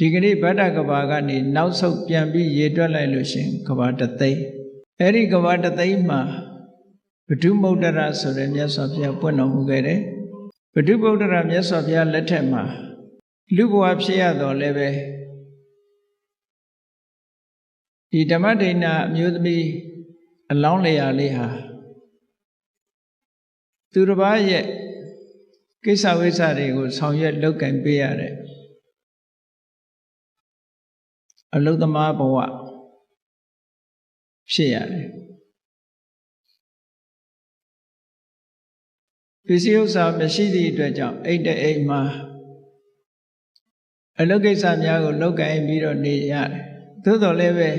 ဒီကနေ့ဗဒ္ဒကဘာကနေနောက်ဆုတ်ပြန်ပြီးရေတွက်လိုက်လို့ရှင်ကဘာတသိန်းအဲ့ဒီကဘာတသိန်းမှာဗုဒ္ဓမုဒ္ဒရာဆိုတဲ့မြတ်စွာဘုရားပွင့်တော်မူခဲ့တယ်ဗုဒ္ဓမုဒ္ဒရာမြတ်စွာဘုရားလက်ထက်မှာလူဘဝဖြစ်ရတော့လည်းပဲဒီဓမ္မဒိဏအမျိုးသမီးအလောင်းလျာလေးဟာသူတစ်ပါးရဲ့ကိစ္စဝိစ္စတွေကိုဆောင်ရွက်လုပ်ကင်ပေးရတဲ့အလုသမားဘဝဖြစ်ရတယ်ပစ္စည်းဥစ္စာမရှိသည့်အတွက်ကြောင့်အိတ်တဲ့အိမ်မှာအလုပ်ကိစ္စများကိုလုပ်ကင်ပြီးတော့နေရတယ်သို့တော်လည်းပဲ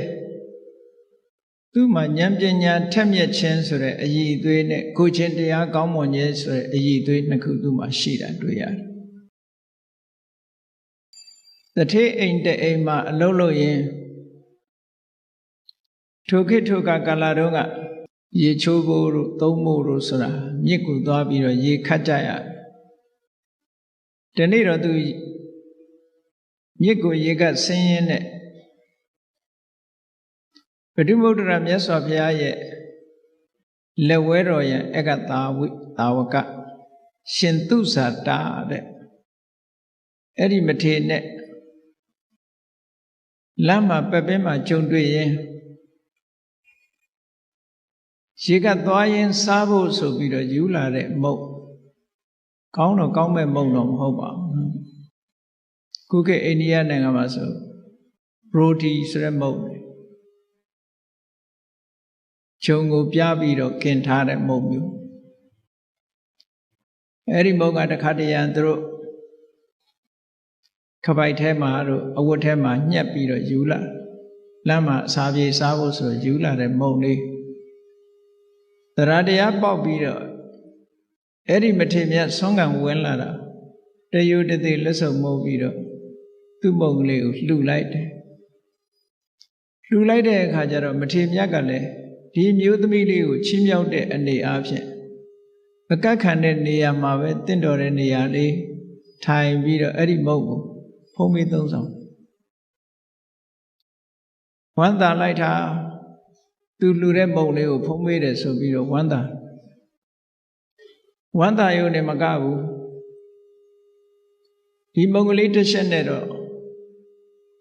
သူ့မှာဉာဏ်ပညာထက်မြက်ခြင်းဆိုတဲ့အရည်အသွေးနဲ့ကိုယ်ချင်းတရားကောင်းမွန်ခြင်းဆိုတဲ့အရည်အသွေးနှစ်ခုသူ့မှာရှိတာတွေ့ရတယ်တထေးအိမ်တဲ့အိမ်မှာအလုပ်လုပ်ရင်ထိုခေတ်ထိုကာလတုန်းကရေချိုးဖို့တို့သုံးဖို့တို့ဆိုတာမြစ်ကိုသွားပြီးတော့ရေခတ်ကြရဒီနေ့တော့သူမြစ်ကိုရေကဆင်းရင်းနဲ့ဗုဒ္ဓမုဒ္ဒရာမြတ်စွာဘုရားရဲ့လက်ဝဲတော်ရဲ့အကသာဝကရှင်သူဇာတာတဲ့အဲ့ဒီမထေနဲ့လမ်းမှာပက်ပင်းမှာကြုံတွေ့ရင်ရေကသွားရင်စားဖို့ဆိုပြီးတော့ယူလာတဲ့မုတ်ကောင်းတော့ကောင်းမဲ့မုတ်တော့မဟုတ်ပါဘူးခုခေတ်အိန္ဒိယနိုင်ငံမှာဆိုဘရိုဒီဆိုတဲ့မုတ်ခြုံကိုပြပြီးတော့กินထားတဲ့မုတ်မျိုးအဲ့ဒီမုတ်ကတခါတရံသူတို့ခပိုက်ထဲမှာတို့အဝတ်ထဲမှာညှက်ပြီးတော့ယူလာလမ်းမှာအစာပြေစားဖို့ဆိုယူလာတဲ့မုတ်လေးတရားပေါက်ပြီးတော့အဲ့ဒီမထေမြတ်ဆွမ်းကံဝင်လာတာတယုတသိလက်စုံမှုတ်ပြီးတော့သူ့မုတ်ကလေးကိုလှူလိုက်တယ်လှူလိုက်တဲ့အခါကျတော့မထေမြတ်ကလည်းဒီမျိုးသမီးလေးကိုချီးမြှောက်တဲ့အနေအားဖြင့်မကတ်ခံတဲ့နေရာမှာပဲတင့်တော်တဲ့နေရာလေးထိုင်ပြီးတော့အဲ့ဒီမုတ်ကိုဖုံးပြီးသုံးဆောင်ဝမ်းသာလိုက်တာသူလှူတဲ့မုတ်လေးကိုဖုံးပေးတယ်ဆိုပြီးတော့ဝမ်းသာရုံနဲ့မကဘူးဒီမုတ်ကလေးတစ်ချက်နဲ့တော့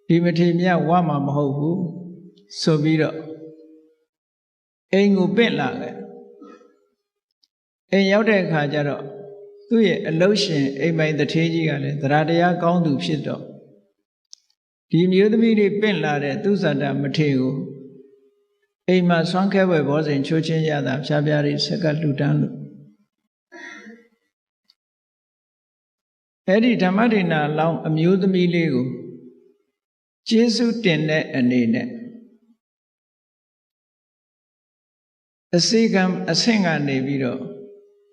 ဒီမထေမြတ်ဝမှာမဟုတ်ဘူးဆိုပြီးတော့အိမ်ကိုပင့်လာတယ်အိမ်ရောက်တဲ့အခါကျတော့သူ့ရဲ့အလုရှင်အိမ်ပိုင်တထေးကြီးကလည်းတရားကောင်းသူဖြစ်တော့ဒီမျိုးသမီးလေးပင့်လာတဲ့သူဇာတမထေကိုအိမ်မှာဆွမ်းခဲဝဲဘောဇဉ်ချိုးချင်းရတာဖြားဖြားလေးဆက်ကလှူဒန်းလို့အဲ့ဒီဓမ္မဒိဏလောင်းအမျိုးသမီးလေးကိုကျေးဇူးတင်တဲ့အနေနဲ့အစိကံအဆင့်ကနေပြီးတော့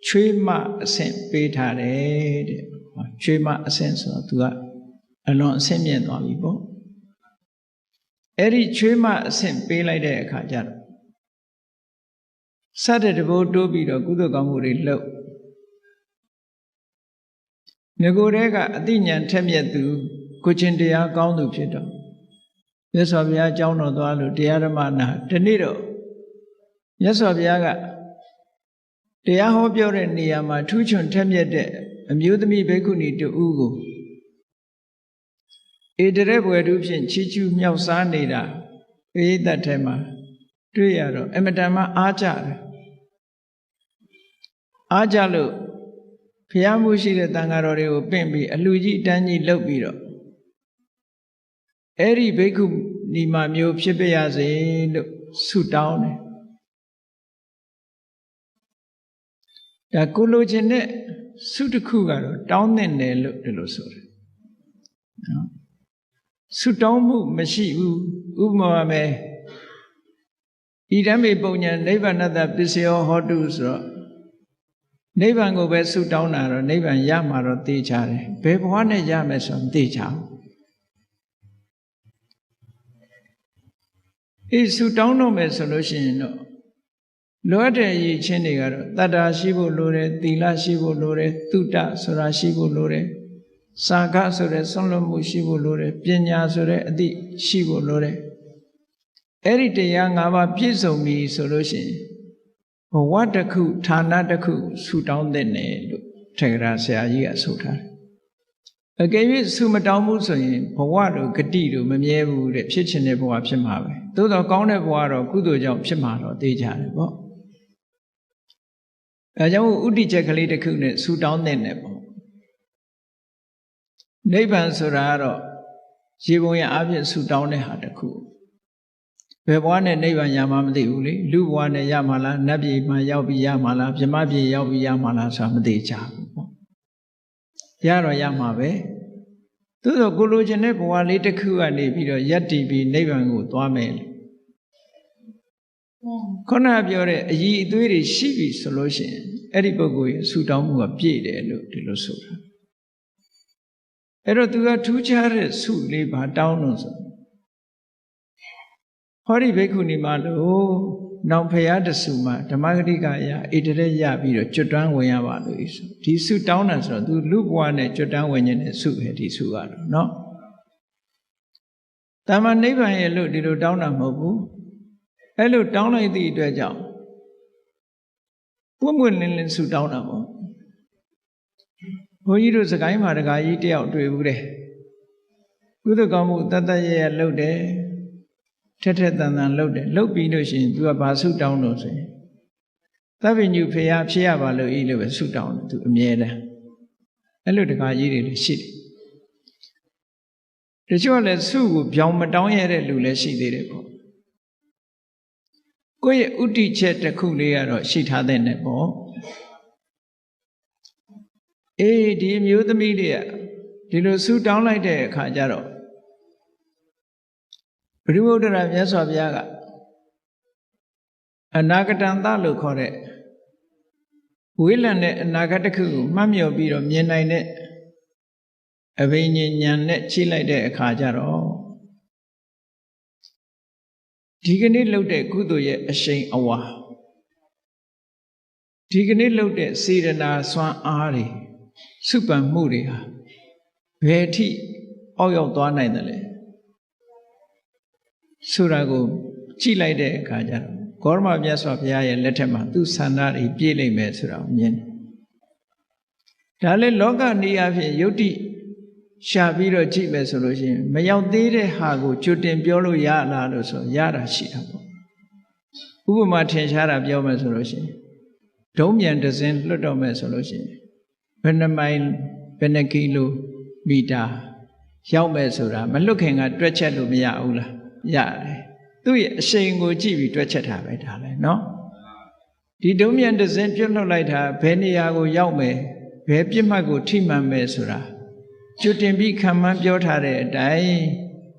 ချွေးမအဆင့်ပေးထားတယ်တဲ့ချွေးမအဆင့်ဆိုတော့သူကအလွန်အဆင့်မြင့်သွားပြီပေါ့အဲ့ဒီချွေးမအဆင့်ပေးလိုက်တဲ့အခါကျတော့စတဲ့တဘိုးတိုးပြီးတော့ကုသိုလ်ကောင်းမှုတွေလုပ်ငကိုယ်တည်းကအသိဉာဏ်ထက်မြက်သူကိုချင်းတရားကောင်းသူဖြစ်တော့မြတ်စွာဘုရားအကြောင်းတော်သွားလို့တရားဓမ္မနာဒီနေ့တော့မြတ်စွာဘုရားကတရားဟောပြောတဲ့နေရာမှာထူးချွန်ထက်မြက်တဲ့အမျိုးသမီးဘိက္ခုနီတူဦးကိုဧတရေဘွယ်သူဖြင့်ချီးကျူးမြောက်စားနေတာပရိသတ်ထဲမှာတွေ့ရတော့အမတန်မှအားကြတယ်အားကြလို့ဘုရားမှုရှိတဲ့တန်ဃာတော်တွေကိုပင့်ပြီးအလှကြီးတန်းကြီးလုပ်ပြီးတော့အဲ့ဒီဘိက္ခုနီမမျိုးဖြစ်ပါရစေလို့ဆုတောင်းတယ်ဒါကိုလိုချင်တဲ့ဆုတစ်ခုကတော့တောင်းတဲ့တယ်လို့ဒီလိုဆိုတယ်နော်ဆုတောင်းမှုမရှိဘူးဥပမာပဲဣဒံမေပုံညာနိဗ္ဗာနတပစ္စယောဟောတုဆိုတော့နိဗ္ဗာန်ကိုပဲဆုတောင်းတာတော့နိဗ္ဗာန်ရမှာတော့သိချတယ်ဘယ်ဘဝနဲ့ရမယ်ဆိုတော့သိချဘူးဆုတောင်းတော့မယ်ဆိုလို့ရှိရင်တော့လိုအပ်တဲ့အရေးချင်းတွေကတော့တတ္တာရှိဖို့လိုတယ်သီလရှိဖို့လိုတယ်သုတ္တဆိုတာရှိဖို့လိုတယ် စာကဆိုတဲ့ဆွန့်လွတ်မှုရှိဖို့လိုတယ်ပညာဆိုတဲ့အသည့်ရှိဖို့လိုတယ်အဲ့ဒီတရား၅ပါးပြည့်စုံပြီဆိုလို့ရှိရင်ဘဝတစ်ခုဌာနတစ်ခုဆူတောင်းတဲ့နယ်လို့ထေရဆရာကြီးကဆိုထားတယ်အကယ်၍ဆူမတောင်းဘူးဆိုရင်ဘဝတို့ဂတိတို့မမြဲဘူးတဲ့ဖြစ်ချင်တဲ့ဘဝဖြစ်မှာပဲသို့တော့ကောင်းတဲ့ဘဝတော့ကုသိုလ်ကြောင့်ဖြစ်မှာတော့သိကြတယ်ပေါ့အဲကြောင့်ဥဒိချက်ကလေးတစ်ခုနဲ့ဆူတောင်းတဲ့နယ်ပေါ့နိဗ္ဗာန်ဆိုတာကတော့ရေပုံရအဖြစ်ဆူတောင်းတဲ့ဟာတစ်ခုဘယ်ဘဝနဲ့နိဗ္ဗာန်ရမှာမသိဘူးလေလူဘဝနဲ့ရမှာလားနတ်ပြည်မှာရောက်ပြီးရမှာလားဗြဟ္မပြည်ရောက်ပြီးရမှာလားဆိုတာမသိကြဘူးပေါ့ရတော့ရမှာပဲသို့သောကိုလိုချင်တဲ့ဘဝလေးတစ်ခုကနေပြီးတော့ယက်တည်ပြီးနိဗ္ဗာန်ကိုသွားမယ်ခုနပြောတဲ့အည်အသွေးတွေရှိပြီဆိုလို့ရှိရင်အဲ့ဒီပုဂ္ဂိုလ်ရဲ့ဆူတောင်းမှုကပြည့်တယ်လို့ဒီလိုဆိုတာအဲ့တော့သူကထူးခြားတဲ့ဆုလေးပါတောင်းလို့ဆိုဟောဒီဘိက္ခုနီမလို့နောင်ဖရာတဆူမှာဓမ္မဂတိကရဣတရက်ရပြီးတော့ကျွတ်တန်းဝင်ရပါလို့ဆိုဒီဆုတောင်းတာဆိုတော့သူလူဘဝနဲ့ကျွတ်တန်းဝင်ခြင်းနဲ့ဆုပဲဒီဆုကတော့နော်တမန်နိဗ္ဗာန်ရဲ့လို့ဒီလိုတောင်းတာမဟုတ်ဘူးအဲ့လိုတောင်းလိုက်သည့်အတွက်ကြောင့်ပွင့်ပွင့်လင်းလင်းဆုတောင်းတာပေါ့ဘုန်းကြီးတို့စကိုင်းမှာတကာကြီးတယောက်တွေ့ဘူးတဲ့ကုသကောင်းမှုတတ်တတ်ရရလုပ်တယ်ထက်ထက်တန်တန်လုပ်တယ်လုပ်ပြီးလို့ရှိရင် तू ကဘာဆုတောင်းလို့ဆိုရင်သဗ္ဗညုဖေယဖြစ်ရပါလို့ဤလို့ပဲဆုတောင်းတယ် तू အမြဲတမ်းအဲ့လိုတကာကြီးတွေလည်းရှိတယ်တချို့ကလည်းဆုကိုပြောင်းမတောင်းရတဲ့လူလည်းရှိသေးတယ်ပေါ့ကိုယ့်ရဲ့ဥတီချက်တစ်ခုလေးကတော့ရှိထားတဲ့နဲ့ပေါ့အေးဒီမျိုးသမီးတွေကဒီလိုဆုတောင်းလိုက်တဲ့အခါကျတော့ဘုရားဗုဒ္ဓရာမြတ်စွာဘုရားကအနာဂတံသလို့ခေါ်တဲ့ဝေးလံတဲ့အနာဂတ်တစ်ခုကိုမှတ်မြော်ပြီးတော့မြင်နိုင်တဲ့အဘိညာဉ်ဉာဏ်နဲ့ချိလိုက်တဲ့အခါကျတော့ဒီကနေ့လုပ်တဲ့ကုသိုလ်ရဲ့အရှိန်အဝါဒီကနေ့လုပ်တဲ့စေတနာစွမ်းအားတွေစုပန်မှုတွေဟာဘယ်အထိအောက်ရောက်သွားနိုင်တယ်လဲဆိုတာကိုကြည့်လိုက်တဲ့အခါကျတော့ဂေါရမမြတ်စွာဘုရားရဲ့လက်ထက်မှာသူ့ဆန္ဒတွေပြည့်လိမ့်မယ်ဆိုတာကိုမြင်တယ်။ဒါလည်းလောကနေအဖြစ်ယုတ်တိရှာပြီးတော့ကြည့်မယ်ဆိုလို့ရှိရင်မရောက်သေးတဲ့ဟာကိုကြွတင်ပြောလို့ရလားလို့ဆိုရတာရှိတာပေါ့။ဥပမာထင်ရှားတာပြောမယ်ဆိုလို့ရှိရင်ဒုံးမြန်တစ်စင်းလွတ်တော့မယ်ဆိုလို့ရှိရင်ဘယ်နှမိုင်ဘယ်နှကီလိုမီတာရောက်မယ်ဆိုတာမလွတ်ခင်ကတွက်ချက်လို့မရဘူးလားရတယ်သူ့ရဲ့အရှိန်ကိုကြည့်ပြီးတွက်ချက်တာပဲဒါလည်းနော်ဒီဒုံးမြန်တစ်စင်းပြတ်လွတ်လိုက်တာဘယ်နေရာကိုရောက်မယ်ဘယ်ပြစ်မှတ်ကိုထိမှန်မယ်ဆိုတာကျွတ်တင်ပြီးခံမှန်းပြောထားတဲ့အတိုင်း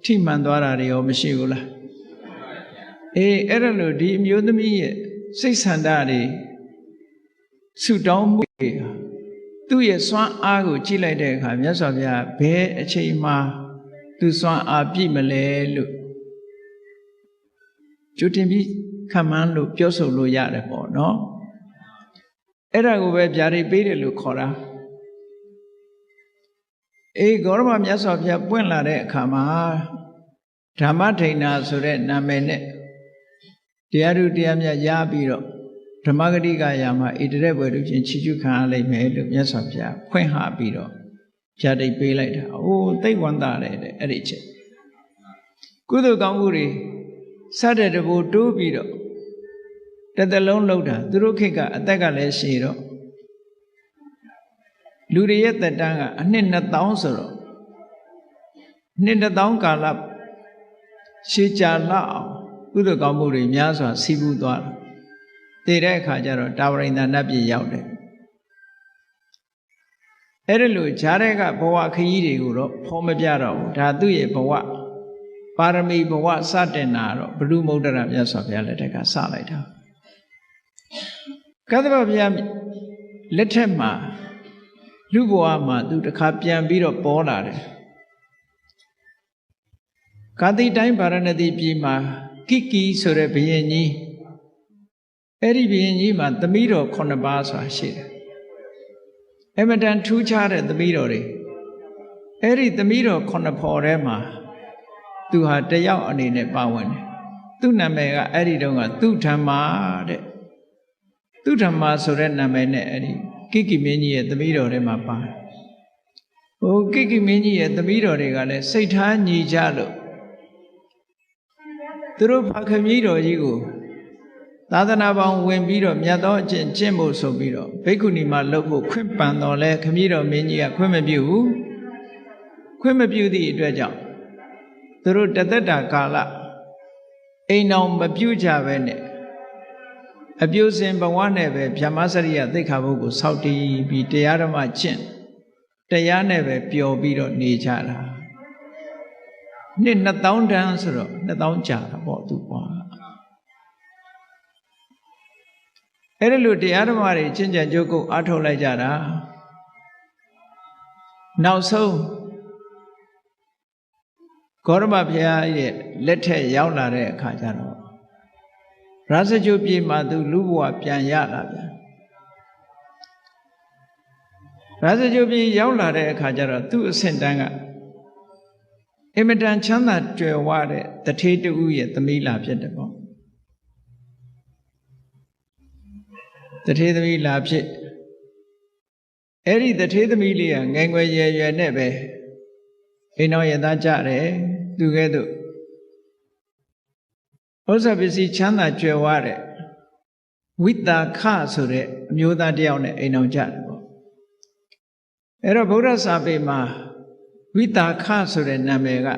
ထိမှန်သွားတာတွေရောမရှိဘူးလားအေးအဲ့ဒါလို့ဒီအမျိုးသမီးရဲ့စိတ်ဆန္ဒတွေဆုတောင်းမှုတွေသူ့ရဲ့စွမ်းအားကိုကြည့်လိုက်တဲ့အခါမြတ်စွာဘုရားဘယ်အချိန်မှသူစွမ်းအားပြည့်မလဲလို့ကျွတ်တင်ပြီးခံမှန်းလို့ပြောဆိုလို့ရတယ်ပေါ့နော်အဲ့ဒါကိုပဲဗျာဒိတ်ပေးတယ်လို့ခေါ်တာအေးဂေါရမမြတ်စွာဘုရားပွင့်လာတဲ့အခါမှာဓမ္မထိန်နာဆိုတဲ့နာမည်နဲ့တရားသူတရားမြတ်ရပြီးတော့ဓမ္မဂတိကရာမှာဣတရက်ဘွယ်တို့ချင်းချီးကျူးခံရလိမ့်မယ်လို့မြတ်စွာဘုရားဖွင့်ဟပြီးတော့ဗျာဒိတ်ပေးလိုက်တာအိုးသိဝန္တာတယ်တဲ့အဲ့ဒီချက်ကုသိုလ်ကောင်းမှုတွေစတဲ့တဘူတိုးပြီးတော့တစ်သက်လုံးလောက်တာသူတို့ခေတ်ကအသက်ကလည်းရှည်တော့လူတွေရဲ့သက်တမ်းကအနှစ်2000ဆိုတော့နှစ်2000ကာလရှည်ကြာလောက်အောင်ကုသိုလ်ကောင်းမှုတွေများစွာစီးပူးသွားတယ်တည်တဲ့အခါကျတော့တာဝရိန္ဒနတ်ပြည်ရောက်တယ်အဲ့ဒါလို့ဂျားတဲ့ကဘဝခရီးတွေကိုတော့ဖော်မပြတော့ဘူးဒါသူ့ရဲ့ဘဝပါရမီဘဝစတင်တာတော့ဘုရုမုဒ္ဒရာမြတ်စွာဘုရားလက်ထက်ကစလိုက်တာကသဗ္ဗဘုရားလက်ထက်မှာလူဘဝမှာသူတစ်ခါပြန်ပြီးတော့ပေါ်လာတယ်ကာတိတိုင်းဗာရဏသီပြည်မှာကိကီဆိုတဲ့ဘုရင်ကြီးအဲ့ဒီဘုရင်ကြီးမှာသမီးတော်9ပါးဆိုတာရှိတယ်အမတန်ထူးခြားတဲ့သမီးတော်တွေ အဲ့ဒီသမီးတော်ခုနှစ်ဖော်ထဲမှာသူဟာတယောက်အနေနဲ့ပါဝင်တယ်သူ့နာမည်ကအဲ့ဒီတုန်းကသူဓမ္မာတဲ့သူဓမ္မာဆိုတဲ့နာမည်နဲ့အဲ့ဒီကိကိမင်းကြီးရဲ့သမီးတော်ထဲမှာပါတယ်ဟိုကိကိမင်းကြီးရဲ့သမီးတော်တွေကလည်းစိတ်ထားညီကြလို့သူတို့ဖခင်ကြီးတော်ကြီးကိုသာသနာပေါင်းဝင်ပြီးတော့မြတ်သောအကျင့်ကျင့်ဖို့ဆိုပြီးတော့ဘိက္ခုနီမှာလှုပ်ဖို့ခွင့်ပန်တော်လဲခမည်းတော်မင်းကြီးကခွင့်မပြုဘူးခွင့်မပြုသည့်အတွက်ကြောင့်သူတို့တသက်တာကာလအိမ်အောင်မပြုကြပဲနဲ့အပြုစဉ်ဘဝနဲ့ပဲဗြဟ္မစရိယသိက္ခာပုဒ်ကိုစောင့်တည်ပြီးတရားဓမ္မကျင့်တရားနဲ့ပဲပျော်ပြီးတော့နေကြတာနှစ်2000တန်းဆိုတော့2000ကြာတာပေါ့သူကွာအဲ့ဒါလို့တရားဓမ္မတွေကျင့်ကြံကြိုးကုပ်အားထုတ်လိုက်ကြတာနောက်ဆုံးဂေါရမဘုရားရဲ့လက်ထက်ရောက်လာတဲ့အခါကျတော့ရာဇဂြိုလ်ပြည်မှာသူလူဘဝပြန်ရလာပြန်ရာဇဂြိုလ်ပြည်ရောက်လာတဲ့အခါကျတော့သူ့အဆင့်တန်းကအင်မတန်ချမ်းသာကြွယ်ဝတဲ့တထေးတူရဲ့သမီးလာဖြစ်တယ်ပေါ့တထေးသမီးလာဖြစ်အဲ့ဒီတထေးသမီးလေးကငယ်ငယ်ရွယ်ရွယ်နဲ့ပဲအိမ်တော်ရသားကြတယ်သူကဲ့သို့ဥစ္စာပစ္စည်းချမ်းသာကြွယ်ဝတဲ့ဝိတာခဆိုတဲ့အမျိုးသားတယောက်နဲ့အိမ်တော်ကြတယ်ပေါ့အဲ့တော့ဗုဒ္ဓစာပေမှာဝိတာခဆိုတဲ့နာမည်က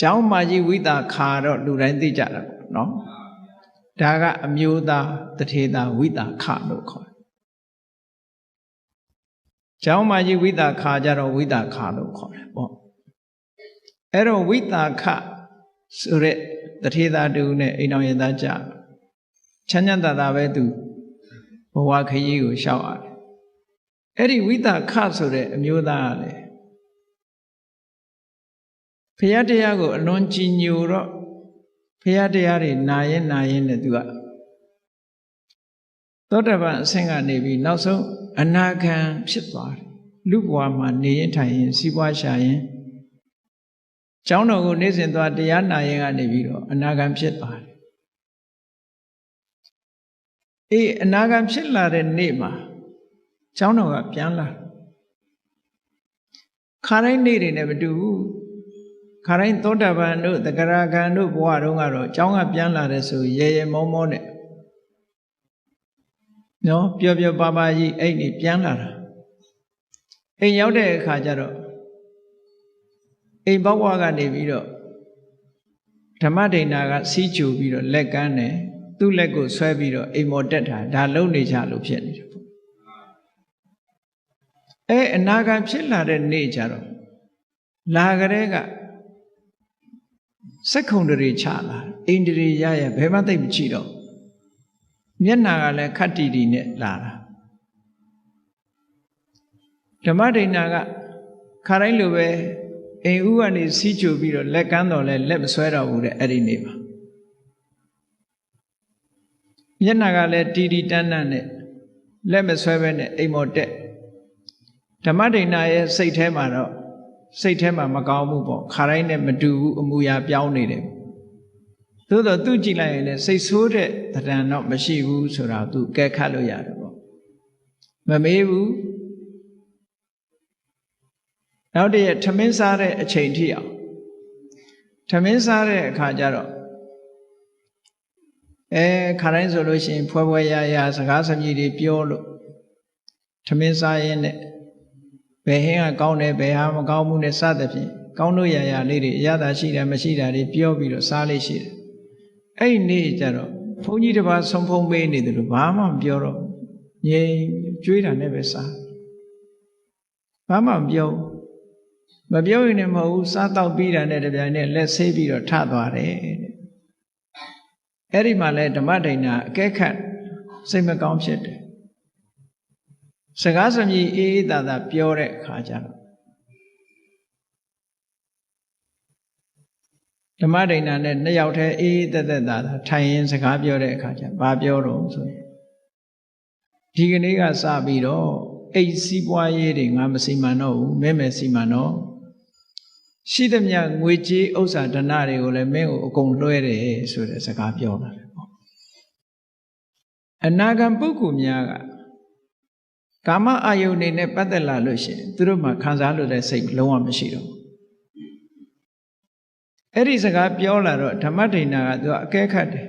ကျောင်းမကြီးဝိတာခါတော့လူတိုင်းသိကြတာပေါ့နော်ဒါကအမျိုးသားတထေသားဝိတာခလို့ခေါ်တယ်ကျောင်းမကြီးဝိတာခါကြတော့ဝိတာခလို့ခေါ်တယ်ပေါ့အဲ့တော့ဝိတာခဆိုတဲ့တထေသားတူနဲ့အိမ်တော်ရသားကြချမ်းချမ်းသာသာပဲသူဘဝခရီးကိုရှောက်ရတယ်အဲ့ဒီဝိတာခဆိုတဲ့အမျိုးသားကလည်းဘုရားတရားကိုအလွန်ကြည်ညိုတော့ဘုရားတရားတွေနာရင်နဲ့သူကသောတပန်အဆင့်ကနေပြီးနောက်ဆုံးအနာဂံဖြစ်သွားတယ်လူဘဝမှာနေရင်ထိုင်ရင်စီးပွားရှာရင်ကျောင်းတော်ကိုနေ့စဉ်သွားတရားနာရင်ကနေပြီးတော့အနာဂံဖြစ်သွားတယ်အေးအနာဂံဖြစ်လာတဲ့နေ့မှာကျောင်းတော်ကပြန်လာခါတိုင်းနေ့တွေနဲ့မတူဘူးခါတိုင်းသောတာပန်တို့သကရာဂံတို့ဘဝတုန်းကတော့ကျောင်းကပြန်လာတဲ့ဆိုရဲရဲမောမောနဲ့နော်ပျော်ပျော်ပါပါကြီးအဲ့ဒီပြန်လာတာအိမ်ရောက်တဲ့အခါကျတော့အိမ်ဘဝကနေပြီးတော့ဓမ္မဒိဏကစီးကြူပြီးတော့လက်ကမ်းတယ်သူ့လက်ကိုဆွဲပြီးတော့အိမ်မော်တက်တာဒါလုံနေကြလို့ဖြစ်နေတယ်အနာဂတ်ဖြစ်လာတဲ့နေ့ကျတော့လာကြတဲ့ကစက္ခုံတွေချလာအိန္ဒြေရဘယ်မှသိမကြည့်တော့မျက်နာကလည်းခတ်တီတီနဲ့လာတာဓမ္မဒိဏကခါတိုင်းလိုပဲအိမ်ဦးကနေစီးကြိုပြီးတော့လက်ကမ်းတော်လဲလက်မဆွဲတော့ဘူးတဲ့အဲ့ဒီနေ့မှာမျက်နာကလည်းတီတီတန်းတန်းနဲ့လက်မဆွဲပဲနဲ့အိမ်မော်တက်ဓမ္မဒိဏရဲ့စိတ်ထဲမှာတော့စိတ်ထဲမှာမကောင်းဘူးပေါ့ခါတိုင်းနဲ့မတူဘူးအမူအရာပြောင်းနေတယ်သို့တော့သူကြည့်လိုက်ရင်လည်းစိတ်ဆိုးတဲ့တဏ္ဍာတော့မရှိဘူးဆိုတာသူကဲခတ်လို့ရတယ်ပေါ့မမေးဘူးနောက်တည်းထမင်းစားတဲ့အချိန်ထိအောင်ထမင်းစားတဲ့အခါကျတော့ခါတိုင်းဆိုလို့ရှိရင်ဖွဲရစကားစမြည်တွေပြောလို့ထမင်းစားရင်းနဲ့ဘယ်ဟင်းကကောင်းတယ်ဘယ်ဟာမကောင်းဘူးနဲ့စသဖြင့်ကောင်းလို့ရလေးတွေအရသာရှိတယ်မရှိတာတွေပြောပြီးတော့စားလေးရှိတယ်အဲ့နေ့ကျတော့ဘုန်းကြီးတစ်ပါးဆုံးဖုံးပေးနေတယ်လို့ဘာမှမပြောတော့ငြိမ်ကြွေးတာနဲ့ပဲစားဘာမှမပြောမပြောရင်လည်းမဟုတ်ဘူးစားတော့ပြီးတာနဲ့တပြိုင်နက်လက်ဆေးပြီးတော့ထသွားတယ်တဲ့အဲ့ဒီမှာလဲဓမ္မဒိဏအကဲခတ်စိတ်မကောင်းဖြစ်တယ်စကားစမြည်အေးအေးသာသာပြောတဲ့အခါကျတော့ဓမ္မဒိဏနဲ့နှစ်ယောက်တည်းအေးအေးသက်သက်သာသာထိုင်ရင်စကားပြောတဲ့အခါကျဘာပြောတော့ဆိုရင်ဒီကနေ့ကစပြီးတော့ အိတ်စီးပွားရေးတွေငါမစီမံတော့ဘူးမဲမဲစီမံတော့ရှိသမျှငွေကြေးဥစ္စာဓနတွေကိုလည်းမင်းကိုအကုန်လွှဲတယ်ဆိုတဲ့စကားပြောလာတယ်ပေါ့အနာဂံပုဂ္ဂိုလ်များကကာမအာယုန်တွေနဲ့ပတ်သက်လာလို့ရှိရင်သူတို့မှခံစားလို့တဲ့စိတ်လုံးဝမရှိတော့ဘူးအဲ့ဒီစကားပြောလာတော့ဓမ္မဒိဏကသူကအကဲခတ်တယ်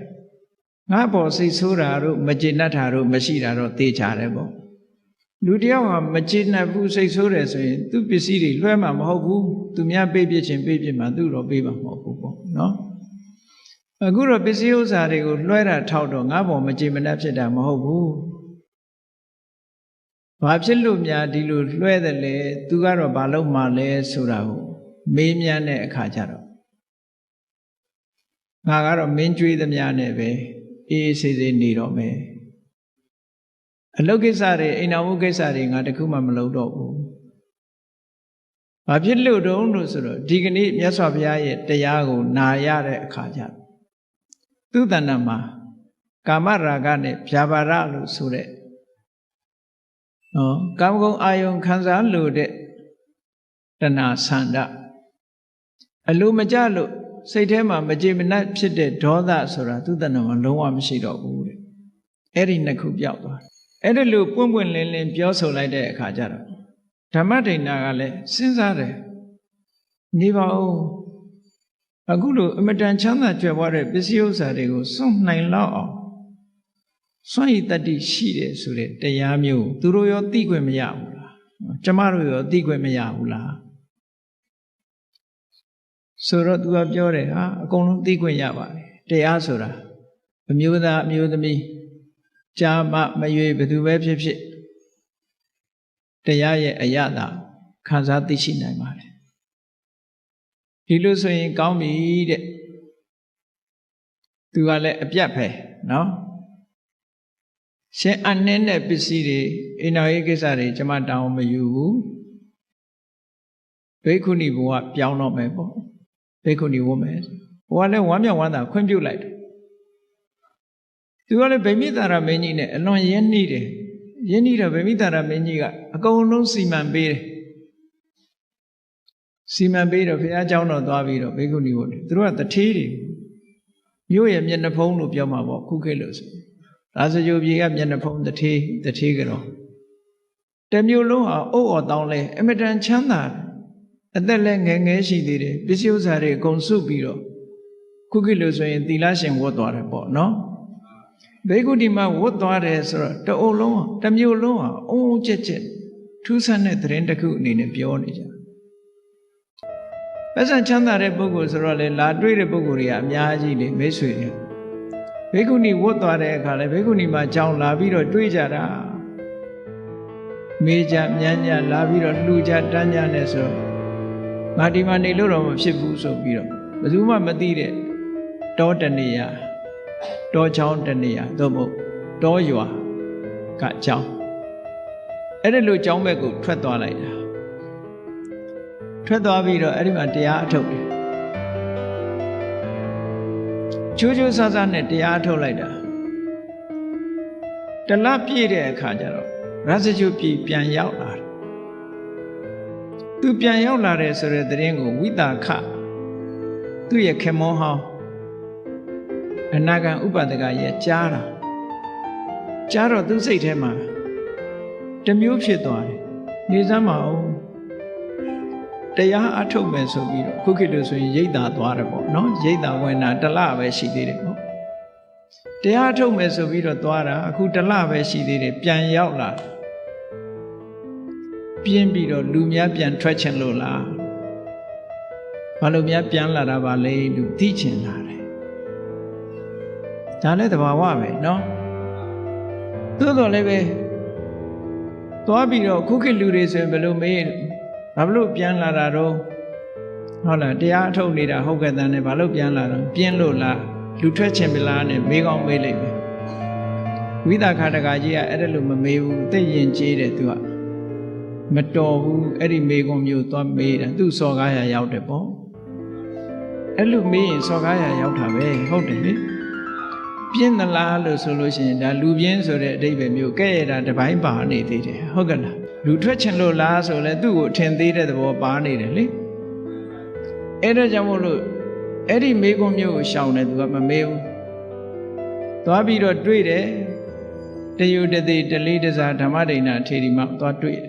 ငါပေါ်စိတ်ဆိုးတာတို့မကျေနပ်တာတို့မရှိတာတော့သိကြတယ်ပေါ့လူတယောက်ဟာမကျေနပ်ဘူးစိတ်ဆိုးတယ်ဆိုရင်သူပစ္စည်းတွေလွှဲမှာမဟုတ်ဘူးသူများပေးပြချင်းပေးပြမှာသူတော့ပေးမှာမဟုတ်ဘူးပေါ့နော်အခုတော့ပစ္စည်းဥစ္စာတွေကိုလွှဲတာထောက်တော့ငါပေါ်မကျေမနပ်ဖြစ်တာမဟုတ်ဘူးဘာဖြစ်လို့များဒီလိုလွှဲတယ်လဲသူကတော့ဘာလို့မှလဲဆိုတာကိုမေးမြန်းတဲ့အခါကျတော့ငါကတော့မင်းကြွေးသမျှနဲ့ပဲအေးအေးဆေးဆေးနေတော့မယ်အလုပ်ကိစ္စတွေအိမ်တော်မှုကိစ္စတွေငါတခုမှမလုပ်တော့ဘူးဘာဖြစ်လို့တုံးလို့ဆိုတော့ဒီကနေ့မြတ်စွာဘုရားရဲ့တရားကိုနာရတဲ့အခါကျသူ့တဏ္ဍမှာကာမရာဂနဲ့ဗျာပါဒလို့ဆိုတဲ့ကာမဂုဏ်အာယုံခံစားလို့တဲ့တဏှာဆန္ဒအလိုမကျလို့စိတ်ထဲမှာမကြေမနပ်ဖြစ်တဲ့ဒေါသဆိုတာသူ့တဏ္ဍမှာလုံးဝမရှိတော့ဘူးတဲ့အဲ့ဒီနှစ်ခုပြောက်သွားအဲ့ဒီလိုပွင့်ပွင့်လင်းလင်းပြောဆိုလိုက်တဲ့အခါကျတော့ဓမ္မဒိဏကလည်းစဉ်းစားတယ်နေပါဦးအခုလိုအမတန်ချမ်းသာကြွယ်ဝတဲ့ပစ္စည်းဥစ္စာတွေကိုစွန့်နိုင်လောက်အောင်စွန့်ရည်တတ္တိရှိတယ်ဆိုတဲ့တရားမျိုးသူတို့ရောသိခွင့်မရဘူးလားကျမတို့ရောသိခွင့်မရဘူးလားဆိုတော့သူကပြောတယ်ဟာအကုန်လုံးသိခွင့်ရပါတယ်တရားဆိုတာအမျိုးသားအမျိုးသမီးကြာမမရွေဘယ်သူပဲဖြစ်ဖြစ်တရားရဲ့အရသာခံစားသိရှိနိုင်ပါတယ်ဒီလိုဆိုရင်ကောင်းပြီတဲ့သူကလည်းအပြတ်ပဲနော်ရှင်အနှင်းတဲ့ပစ္စည်းတွေအိမ်တော်ရေးကိစ္စတွေကျမတောင်းမယူဘူးဘိက္ခုနီဘဝပြောင်းတော့မယ်ပေါ့ဘိက္ခုနီဝတ်မယ်ဘဝလည်းဝမ်းမြောက်ဝမ်းသာခွင့်ပြုလိုက်တယ်သူကလည်းဗိမိတာရမင်းကြီးနဲ့အလွန်ရင်းနှီးတယ်ရင်းနှီးတော့ဗိမိတာရမင်းကြီးကအကုန်လုံးစီမံပေးတယ်စီမံပေးတော့ဘုရားကျောင်းတော်သွားပြီးတော့ဘိက္ခုနီဝတ်တယ်သူတို့ကတထေးတွေမြို့ရဲ့မျက်နှာဖုံးလို့ပြောမှာပေါ့ခုခေတ်လို့ဆိုဒါစကြိုပြေကမျက်နှာဖုံးတထေးကတော့တမျိုးလုံးဟာအုပ်အော်တောင်းလဲအမတန်ချမ်းသာအသက်လည်းငယ်ငယ်ရှိသေးတယ်ပစ္စည်းဥစ္စာတွေအကုန်စုပြီးတော့ခုခေတ်လို့ဆိုရင်သီလရှင်ဝတ်သွားတယ်ပေါ့နော်ဘိက္ခုနီမှာဝတ်သွားတယ်ဆိုတော့တအုပ်လုံးတမျိုးလုံးဟာအုံအုံကျက်ကျက်ထူးဆန်းတဲ့သတင်းတစ်ခုအနေနဲ့ပြောနေကြပတ်စံချမ်းသာတဲ့ပုဂ္ဂိုလ်ဆိုတော့လေလာတွေ့တဲ့ပုဂ္ဂိုလ်တွေကအများကြီးလေမိတ်ဆွေတွေဘိက္ခုနီဝတ်သွားတဲ့အခါလေဘိက္ခုနီမှာကြောင်းလာပြီးတော့တွေ့ကြတာမေးကြမြန်းကြလာပြီးတော့လှူကြတန်းကြနဲ့ဆိုငါဒီမှာနေလို့တော့မဖြစ်ဘူးဆိုပြီးတော့ဘယ်သူမှမသိတဲ့တောတနေရတောချောင်းတနေရသို့မဟုတ်တောရွာကကျောင်းအဲ့ဒီလိုကျောင်းဘက်ကိုထွက်သွားလိုက်တာထွက်သွားပြီးတော့အဲ့ဒီမှာတရားအထုတ်တယ်ချိုးချိုးဆဆနဲ့တရားအထုတ်လိုက်တာတလပြည့်တဲ့အခါကျတော့ရသကျုပြည်ပြန်ရောက်လာတယ်သူပြန်ရောက်လာတယ်ဆိုတဲ့သတင်းကိုဝိတာခသူ့ရဲ့ခင်မောဟောင်းအနာဂံဥပဒကရဲ့ကြားတော့သူ့စိတ်ထဲမှာတမျိုးဖြစ်သွားတယ်နေစမ်းမအောင်တရားအထုတ်မယ်ဆိုပြီးတော့ခုခေတ်လို့ဆိုရင်ရိတ်တာသွားတယ်ပေါ့နော်ရိတ်တာဝင်တာတလပဲရှိသေးတယ်ပေါ့တရားအထုတ်မယ်ဆိုပြီးတော့သွားတာအခုတလပဲရှိသေးတယ်ပြန်ရောက်လာပြင်းပြီးတော့လူများပြန်ထွက်ချင်လို့လားဘာလို့များပြန်လာတာပါလဲလို့သိချင်လာတယ်ဒါလည်းသဘာဝပဲနော်သို့တော်လည်းပဲသွားပြီးတော့ခုခေတ်လူတွေဆိုရင်ဘယ်လိုမေးဘာလို့ပြန်လာတာတော့ဟုတ်လားတရားအထုတ်နေတာဟုတ်ကဲ့တန်းနဲ့ဘာလို့ပြန်လာတော့ပြင်းလို့လားလူထွက်ချင်မလားနဲ့မေးကောင်းမေးလိုက်ပဲဝိသခတကကြီးကအဲ့ဒါလို့မမေးဘူးသိရင်ကျေးတယ်သူကမတော်ဘူးအဲ့ဒီမေးခွန်းမျိုးသွားမေးတာသူ့စော်ကားရရောက်တယ်ပေါ့အဲ့လိုမေးရင်စော်ကားရရောက်တာပဲဟုတ်တယ်လေပြင်းသလားလို့ဆိုလို့ရှိရင်ဒါလူပြင်းဆိုတဲ့အဓိပ္ပာယ်မျိုးကဲ့ရတာတပိုင်းပါနေသေးတယ်ဟုတ်ကဲ့လား လူထွက်ချင်လို့လားဆိုလဲသူ့ကိုထင်သေးတဲ့သဘောပါနေတယ်လေအဲ့ဒါကြောင့်မို့လို့အဲ့ဒီမေကွန်းမျိုးကိုရှောင်တယ်သူကမမေးဘူးသွားပြီးတော့တွေ့တယ်တယုတသိတလေးတစားဓမ္မဒိဏထေရီမသွားတွေ့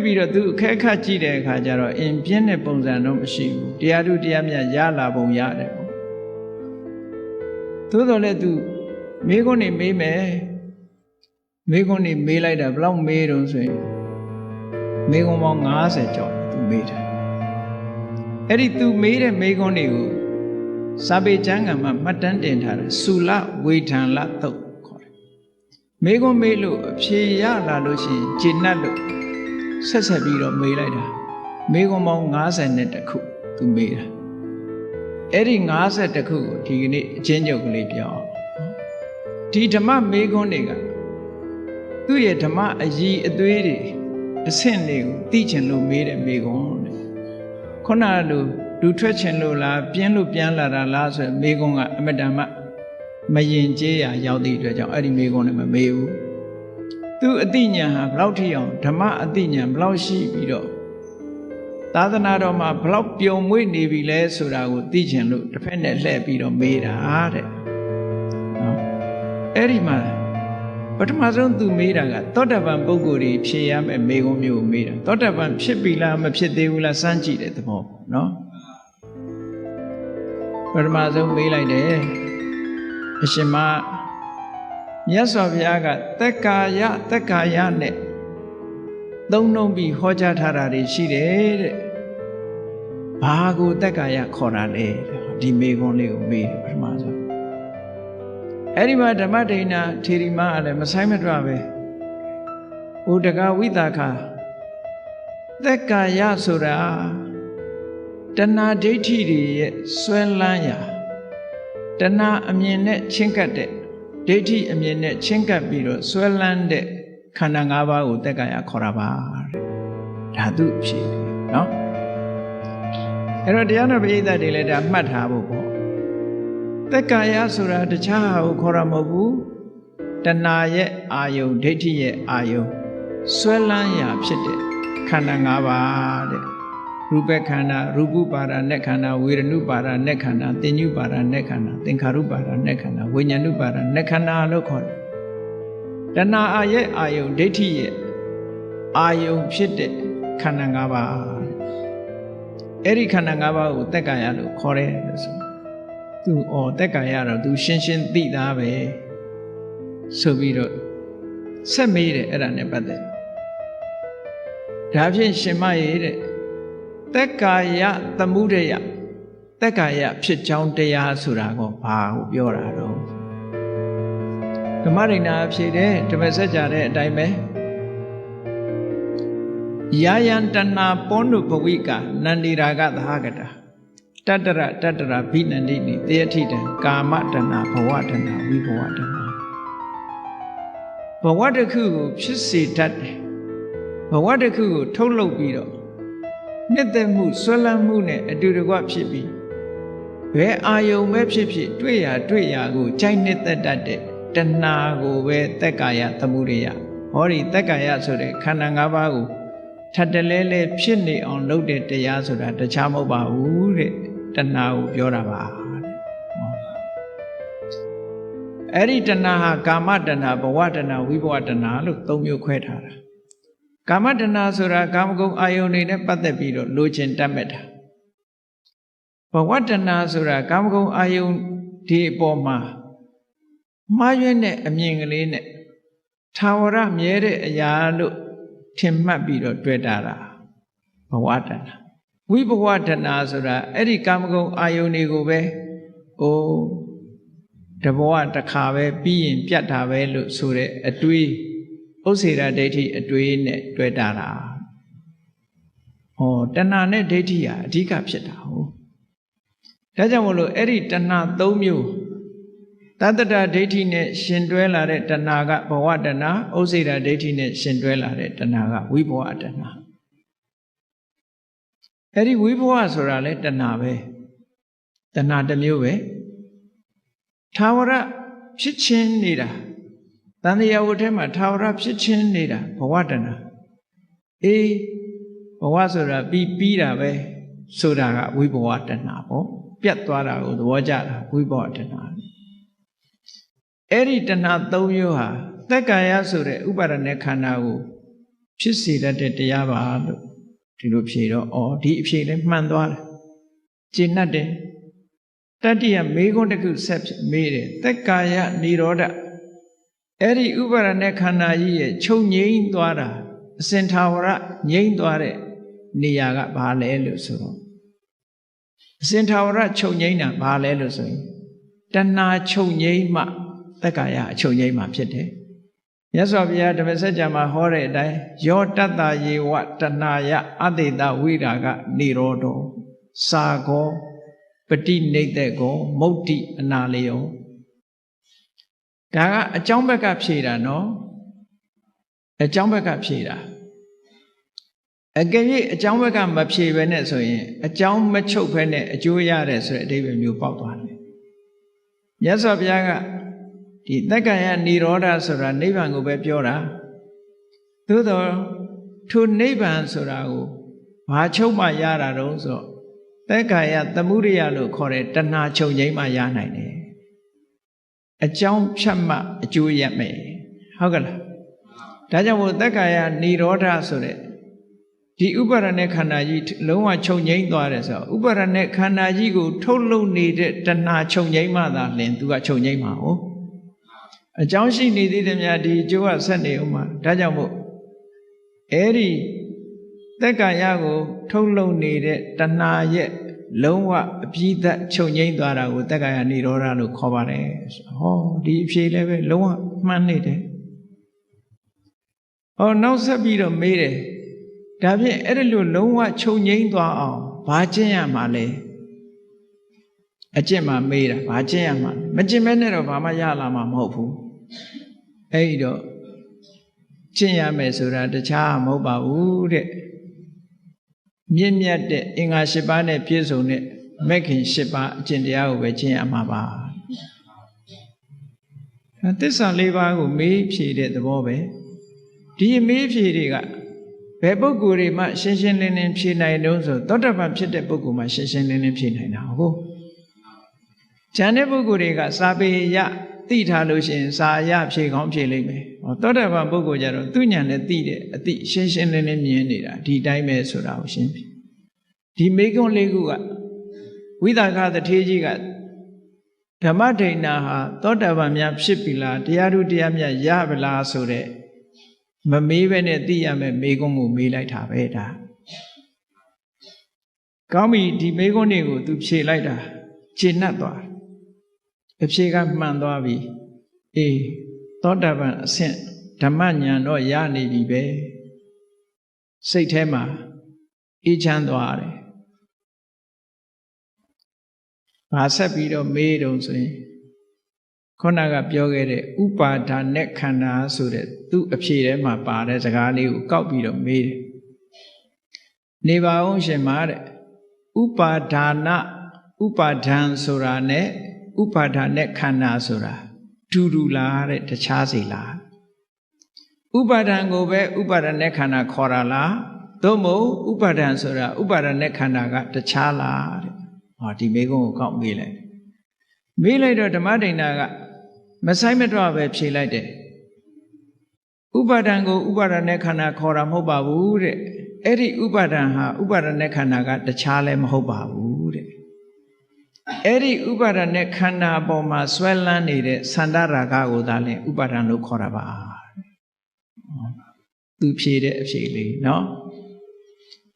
ပြီးတော့သူအခက်ခတ်ကြည့်တဲ့အခါကျတော့အင်ပြင်းတဲ့ပုံစံတော့မရှိဘူးတရားထုတရားမြတ်ရလာပုံရတယ်ပေါ့သို့တော်လည်းသူမေကွန်းနေမေးမယ်မေကွန်းနေမေးလိုက်တာဘယ်လောက်မေးတုံးဆိုရင်မေကွန်းပေါင်း90ကျော်သူမေးတယ်အဲ့ဒီသူမေးတဲ့မေကွန်းတွေကိုစာပေကျမ်းဂန်မှာမှတ်တမ်းတင်ထားတယ်သုလဝေထံလသုတ်ခေါ်တယ်မေကွန်းမေးလို့အဖြေရလာလို့ရှိရင်ဂျေနတ်လို့ဆက်ပြီးတော့မေးလိုက်တာမေကွန်းပေါင်း52ခုသူမေးတာအဲ့ဒီ52ခုကိုဒီကနေ့အချင်းချုပ်ကလေးပြောအောင်ဒီဓမ္မမေကွန်းတွေကသူ့ရဲ့ဓမ္မအည်အသွေးတွေအဆင့်တွေကိုသိချင်လို့မေးတဲ့မေကွန်းတဲ့ခုနကလိုလူထွက်ချင်လို့လားပြင်းလို့ပြန်လာတာလားဆိုရင်မေကွန်းကအမတန်မှမယင်ကျေးရာရောက်သည့်အတွက်ကြောင့်အဲ့ဒီမေကွန်းနဲ့မမေးဘူးသူအသိဉာဏ်ဟာဘလောက်ထိအောင်ဓမ္မအသိဉာဏ်ဘလောက်ရှိပြီးတော့သာသနာတော်မှာဘလောက်ပျော်မွေ့နေပြီလဲဆိုတာကိုသိချင်လို့တစ်ဖက်နဲ့လှည့်ပြီးတော့မေးတာတဲ့နော်အဲ့ဒီမှာပထမဆုံးသူမေးတာကသောတပန်ပုဂ္ဂိုလ်တွေဖြေရမယ့်မေကွန်းမျိုးကိုမေးတာသောတပန်ဖြစ်ပြီလားမဖြစ်သေးဘူးလားစမ်းကြည့်တဲ့သဘောပေါ့နော်ပထမဆုံးမေးလိုက်တယ်အရှင်မမြတ်စွာဘုရားကသက်ကာယနဲ့သုံးနှုံးပြီးဟောကြားထားတာတွေရှိတယ်တဲ့ဘာကိုသက်ကာယခေါ်တာလဲဒီမေကွန်းလေးကိုမေးတယ်ပထမဆုံးအဲ့ဒီမှာဓမ္မဒိဏထေရီမကလည်းမဆိုင်မတွပဲဥဒကဝိသခာသက်ကာယဆိုတာတဏှာဒိဋ္ဌိတွေရဲ့ဆွဲလန်းရာတဏှာအမြင်နဲ့ချင်းကပ်တဲ့ဒိဋ္ဌိအမြင်နဲ့ချင်းကပ်ပြီးတော့ဆွဲလန်းတဲ့ခန္ဓာ၅ပါးကိုသက်ကာယခေါ်တာပါတဲ့ဒါသူ့အဖြစ်နော်အဲ့တော့တရားတော်ပရိသတ်တွေလည်းဒါမှတ်ထားဖို့ပေါ့သက်ကာယဆိုတာတခြားဟာကိုခေါ်တာမဟုတ်ဘူးတဏှာရဲ့အာယုံဒိဋ္ဌိရဲ့အာယုံဆွဲလန်းရာဖြစ်တဲ့ခန္ဓာ၅ပါးတဲ့ရူပခန္ဓာရူပုပါဒာနဲ့ခန္ဓာဝေဒနုပါဒာနဲ့ခန္ဓာသင်္ညုပါဒာနဲ့ခန္ဓာသင်္ခါရုပါဒာနဲ့ခန္ဓာဝိညာဏုပါဒာနဲ့ခန္ဓာလို့ခေါ်တယ်တဏှာရဲ့အာယုံဒိဋ္ဌိရဲ့အာယုံဖြစ်တဲ့ခန္ဓာ၅ပါးအဲ့ဒီခန္ဓာ၅ပါးကိုသက်ကာယလို့ခေါ်တယ်လို့ဆိုသူသက်ကာယတော့သူရှင်းရှင်းသိသားပဲဆိုပြီးတော့ဆက်မေးတယ်အဲ့ဒါနဲ့ပတ်သက်ဒါဖြင့်ရှင်မရေတဲ့သက်ကာယသမုဒယသက်ကာယဖြစ်ကြောင်းတရားဆိုတာကဘာကိုပြောတာတော့ဓမ္မဒိဏဖြေတယ်ဓမ္မစကြာတဲ့အတိုင်းပဲယာယံတဏပောနုဘဝိကနန္ဒီရာဂသဟကတာတတရဘိနန္ดิနိတေယထိတံကာမတဏဘဝတဏဝိဘဝတဏဘဝတစ်ခုကိုဖြစ်စေတတ်တယ်ဘဝတစ်ခုကိုထုတ်လုပ်ပြီးတော့နှစ်သက်မှုဆွဲလန်းမှုနဲ့အတူတကွဖြစ်ပြီးဘယ်အာယုံပဲဖြစ်ဖြစ်တွေ့ရာကိုကြိုက်နှစ်သက်တတ်တဲ့တဏှာကိုပဲသက်ကာယသမုဒယဟောဒီသက်ကာယဆိုတဲ့ခန္ဓာ၅ပါးကိုထပ်တလဲလဲဖြစ်နေအောင်လုပ်တဲ့တရားဆိုတာတခြားမဟုတ်ပါဘူးတဲ့တဏှာကိုပြောတာပါအဲ့ဒီတဏှာဟာကာမတဏှာဘဝတဏှာဝိဘဝတဏှာလို့၃မျိုးခွဲထားတာကာမတဏှာဆိုတာကာမဂုဏ်အာယုန်တွေနဲ့ပတ်သက်ပြီးတော့လိုချင်တတ်မဲ့တာဘဝတဏှာဆိုတာကာမဂုဏ်အာယုန်ဒီအပေါ်မှာမှားယွင်းတဲ့အမြင်ကလေးနဲ့ထာဝရမြဲတဲ့အရာလို့ထင်မှတ်ပြီးတော့တွေ့တာဘဝတဏှာဝိဘဝတဏှာဆိုတာအဲ့ဒီကာမဂုဏ်အာယုန်တွေကိုပဲတဘဝတစ်ခါပဲပြီးရင်ပြတ်တာပဲလို့ဆိုတဲ့အတွေးဥစ္စေရဒိဋ္ဌိအတွေးနဲ့တွေ့တာတဏှာနဲ့ဒိဋ္ဌိဟာအဓိကဖြစ်တာဟုတ်ဒါကြောင့်မို့လို့အဲ့ဒီတဏှာ၃မျိုးတတ္တဒိဋ္ဌိနဲ့ရှင်တွဲလာတဲ့တဏှာကဘဝတဏှာဥစ္စေရဒိဋ္ဌိနဲ့ရှင်တွဲလာတဲ့တဏှာကဝိဘဝတဏှာအဲ့ဒီဝိဘဝဆိုတာလဲတဏှာပဲတဏှာတစ်မျိုးပဲထာဝရဖြစ်ချင်းနေတာတ န်တရားဝတ္ထဲမှာထာဝရဖြစ်ချင်းနေတာဘဝတဏ္ဍအေးဘဝဆိုတာပြီးတာပဲဆိုတာကဝိဘဝတဏ္ဍပေါ့ပြတ်သွားတာကိုသဘောကျတာဝိဘဝတဏ္ဍအဲ့ဒီတဏ္ဍ၃မျိုးဟာသက္ကာယဆိုတဲ့ဥပါဒณะခန္ဓာကိုဖြစ်စေတတ်တဲ့တရားပါလို့ဒီလိုဖြေတော့ဒီအဖြေလည်းမှန်သွားတယ်ကျင့်တတ်တယ်တတ္တိယမေခွန်းတစ်ခုဆက်မေးတယ်သက္ကာယនិရောဓအဲ့ဒီဥပါဒณะခန္ဓာကြီးရဲ့ချုပ်ငြိမ်းသွားတာအစင်ထာဝရငြိမ်းသွားတဲ့နေရာကဘာလဲလို့ဆိုတော့အစင်ထာဝရချုပ်ငြိမ်းတာဘာလဲလို့ဆိုရင်တဏှာချုပ်ငြိမ်းမှသက္ကာယအချုပ်ငြိမ်းမှဖြစ်တယ်မြတ်စွာဘုရားဓမ္မစကြာမှာဟောတဲ့အတိုင်းယောတတ္တယေဝတဏှာယအတေတဝိရာဂនិရောဓောစာကောပฏิနိဒ္ဒေကောမုတ်တိအနာလယောဒါကအကြောင်းဘက်ကဖြေတာနော်အကြောင်းဘက်ကဖြေတာအကယ်၍အကြောင်းဘက်ကမဖြေဘဲနဲ့ဆိုရင်အကြောင်းမချုပ်ဘဲနဲ့အကျိုးရတယ်ဆိုတဲ့အဓိပ္ပာယ်မျိုးပေါက်သွားတယ်မြတ်စွာဘုရားကဒီသက္ကာယនិရောဓဆိုတာနိဗ္ဗာန်ကိုပဲပြောတာသို့တော့ထိုနိဗ္ဗာန်ဆိုတာကိုဘာချုပ်မှရတာတုံးဆိုသက္ကာယသမုဒယလို့ခေါ်တဲ့တဏှာချုပ်ငြိမ်းမှရနိုင်တယ်အကြောင်းဖြတ်မှအကျိုးရမယ်ဟုတ်ကလားဒါကြောင့်မို့သက္ကာယនិရောဓဆိုတဲ့ဒီဥပါဒณะခန္ဓာကြီးလုံးဝချုပ်ငြိမ်းသွားတယ်ဆိုတော့ဥပါဒณะခန္ဓာကြီးကိုထုတ်လုပ်နေတဲ့တဏှာချုပ်ငြိမ်းမှသာလင်သူကချုပ်ငြိမ်းမှာဟုတ်အကြောင်းရှိနေသေးတယ်များဒီအကျိုးကဆက်နေဦးမှာဒါကြောင့်မို့အဲ့ဒီသက္ကာယကိုထုတ်လုပ်နေတဲ့တဏှာရဲ့လုံးဝအပြည့်သက်ချုပ်ငြိမ်းသွားတာကိုသက္ကာယនិရောဓလို့ခေါ်ပါတယ်ဟောဒီအဖြေလည်းပဲလုံးဝမှန်နေတယ်ဟောနောက်ဆက်ပြီးတော့မေးတယ်ဒါဖြင့်အဲ့ဒါလို့လုံးဝချုပ်ငြိမ်းသွားအောင်ဘာကျင့်ရမှာလဲအကျင့်မှာမေးတာဘာကျင့်ရမှာမကျင့်မဲနဲ့တော့ဘာမှရလာမှာမဟုတ်ဘူးအဲ့ဒီတော့ကျင့်ရမယ်ဆိုတာတခြားမဟုတ်ပါဘူးတဲ့မြင့်မြတ်တဲ့အင်္ဂါ၈ပါးနဲ့ပြည့်စုံတဲ့မဂ်ခင်၈ပါးအကျင့်တရားကိုပဲကျင့်ရမှာပါသစ္စာ၄ပါးကိုမေးဖြေတဲ့သဘောပဲဒီမေးဖြေတွေကဘယ်ပုဂ္ဂိုလ်တွေမှရှင်းရှင်းလင်းလင်းဖြေနိုင်တော့ဆိုသောတာပန်ဖြစ်တဲ့ပုဂ္ဂိုလ်မှရှင်းရှင်းလင်းလင်းဖြေနိုင်တာဟုတ်ဉာဏ်တဲ့ပုဂ္ဂိုလ်တွေကစာပေရသိထားလို့ရှိရင်စာရဖြေကောင်းဖြေလိမ့်မယ်သောတာပန်ပုဂ္ဂိုလ်ကြတော့သူဉာဏ်နဲ့သိတဲ့အသိရှင်းရှင်းလင်းလင်းမြင်နေတာဒီတိုင်းပဲဆိုတာကိုရှင်းပြီဒီမေကွန်းလေးခုကဝိသကသထေကြီးကဓမ္မဒိဋ္ဌာဟာသောတာပန်များဖြစ်ပြီလားတရားထုတရားမြတ်ရပြီလားဆိုတဲ့မမေးပဲနဲ့သိရမယ်မေကွန်းကိုမေးလိုက်တာပဲဒါကောင်းပြီဒီမေကွန်းတွေကိုသူဖြေလိုက်တာခြေနှက်သွားအဖြေကမှန်သွားပြီအေးသောတာပန်အဆင့်ဓမ္မဉာဏ်တော့ရနေပြီပဲစိတ်ထဲမှာအေးချမ်းသွားတယ်ဘာဆက်ပြီးတော့မေးတုံးဆိုရင်ခုနကပြောခဲ့တဲ့ဥပါဒါနဲ့ခန္ဓာဆိုတဲ့သူ့အဖြေထဲမှာပါတဲ့စကားလေးကိုကောက်ပြီးတော့မေးတယ်နေပါအောင်ရှင်မာတဲ့ဥပါဒါနဥပါဒံဆိုတာနဲ့ဥပါဒါနဲ့ခန္ဓာဆိုတာတူလားတဲ့တခြားစီလားဥပါဒံကိုပဲဥပါဒနဲ့ခန္ဓာခေါ်တာလားသို့မဟုတ်ဥပါဒံဆိုတာဥပါဒနဲ့ခန္ဓာကတခြားလားတဲ့ဟောဒီမေကုန်းကိုကောက်မေးလိုက်တော့ဓမ္မဒိဋ္ဌာကမဆိုင်မတော့ပဲဖြေလိုက်တယ်ဥပါဒံကိုဥပါဒနဲ့ခန္ဓာခေါ်တာမဟုတ်ပါဘူးတဲ့အဲ့ဒီဥပါဒံဟာဥပါဒနဲ့ခန္ဓာကတခြားလည်းမဟုတ်ပါဘူးတဲ့အဲ့ဒီဥပါဒနဲ့ခန္ဓာပေါ်မှာဆွဲလန်းနေတဲ့သန္တာရာဂကိုသာလျှင်ဥပါဒံလို့ခေါ်တာပါသူဖြေတဲ့အဖြေလေးနော်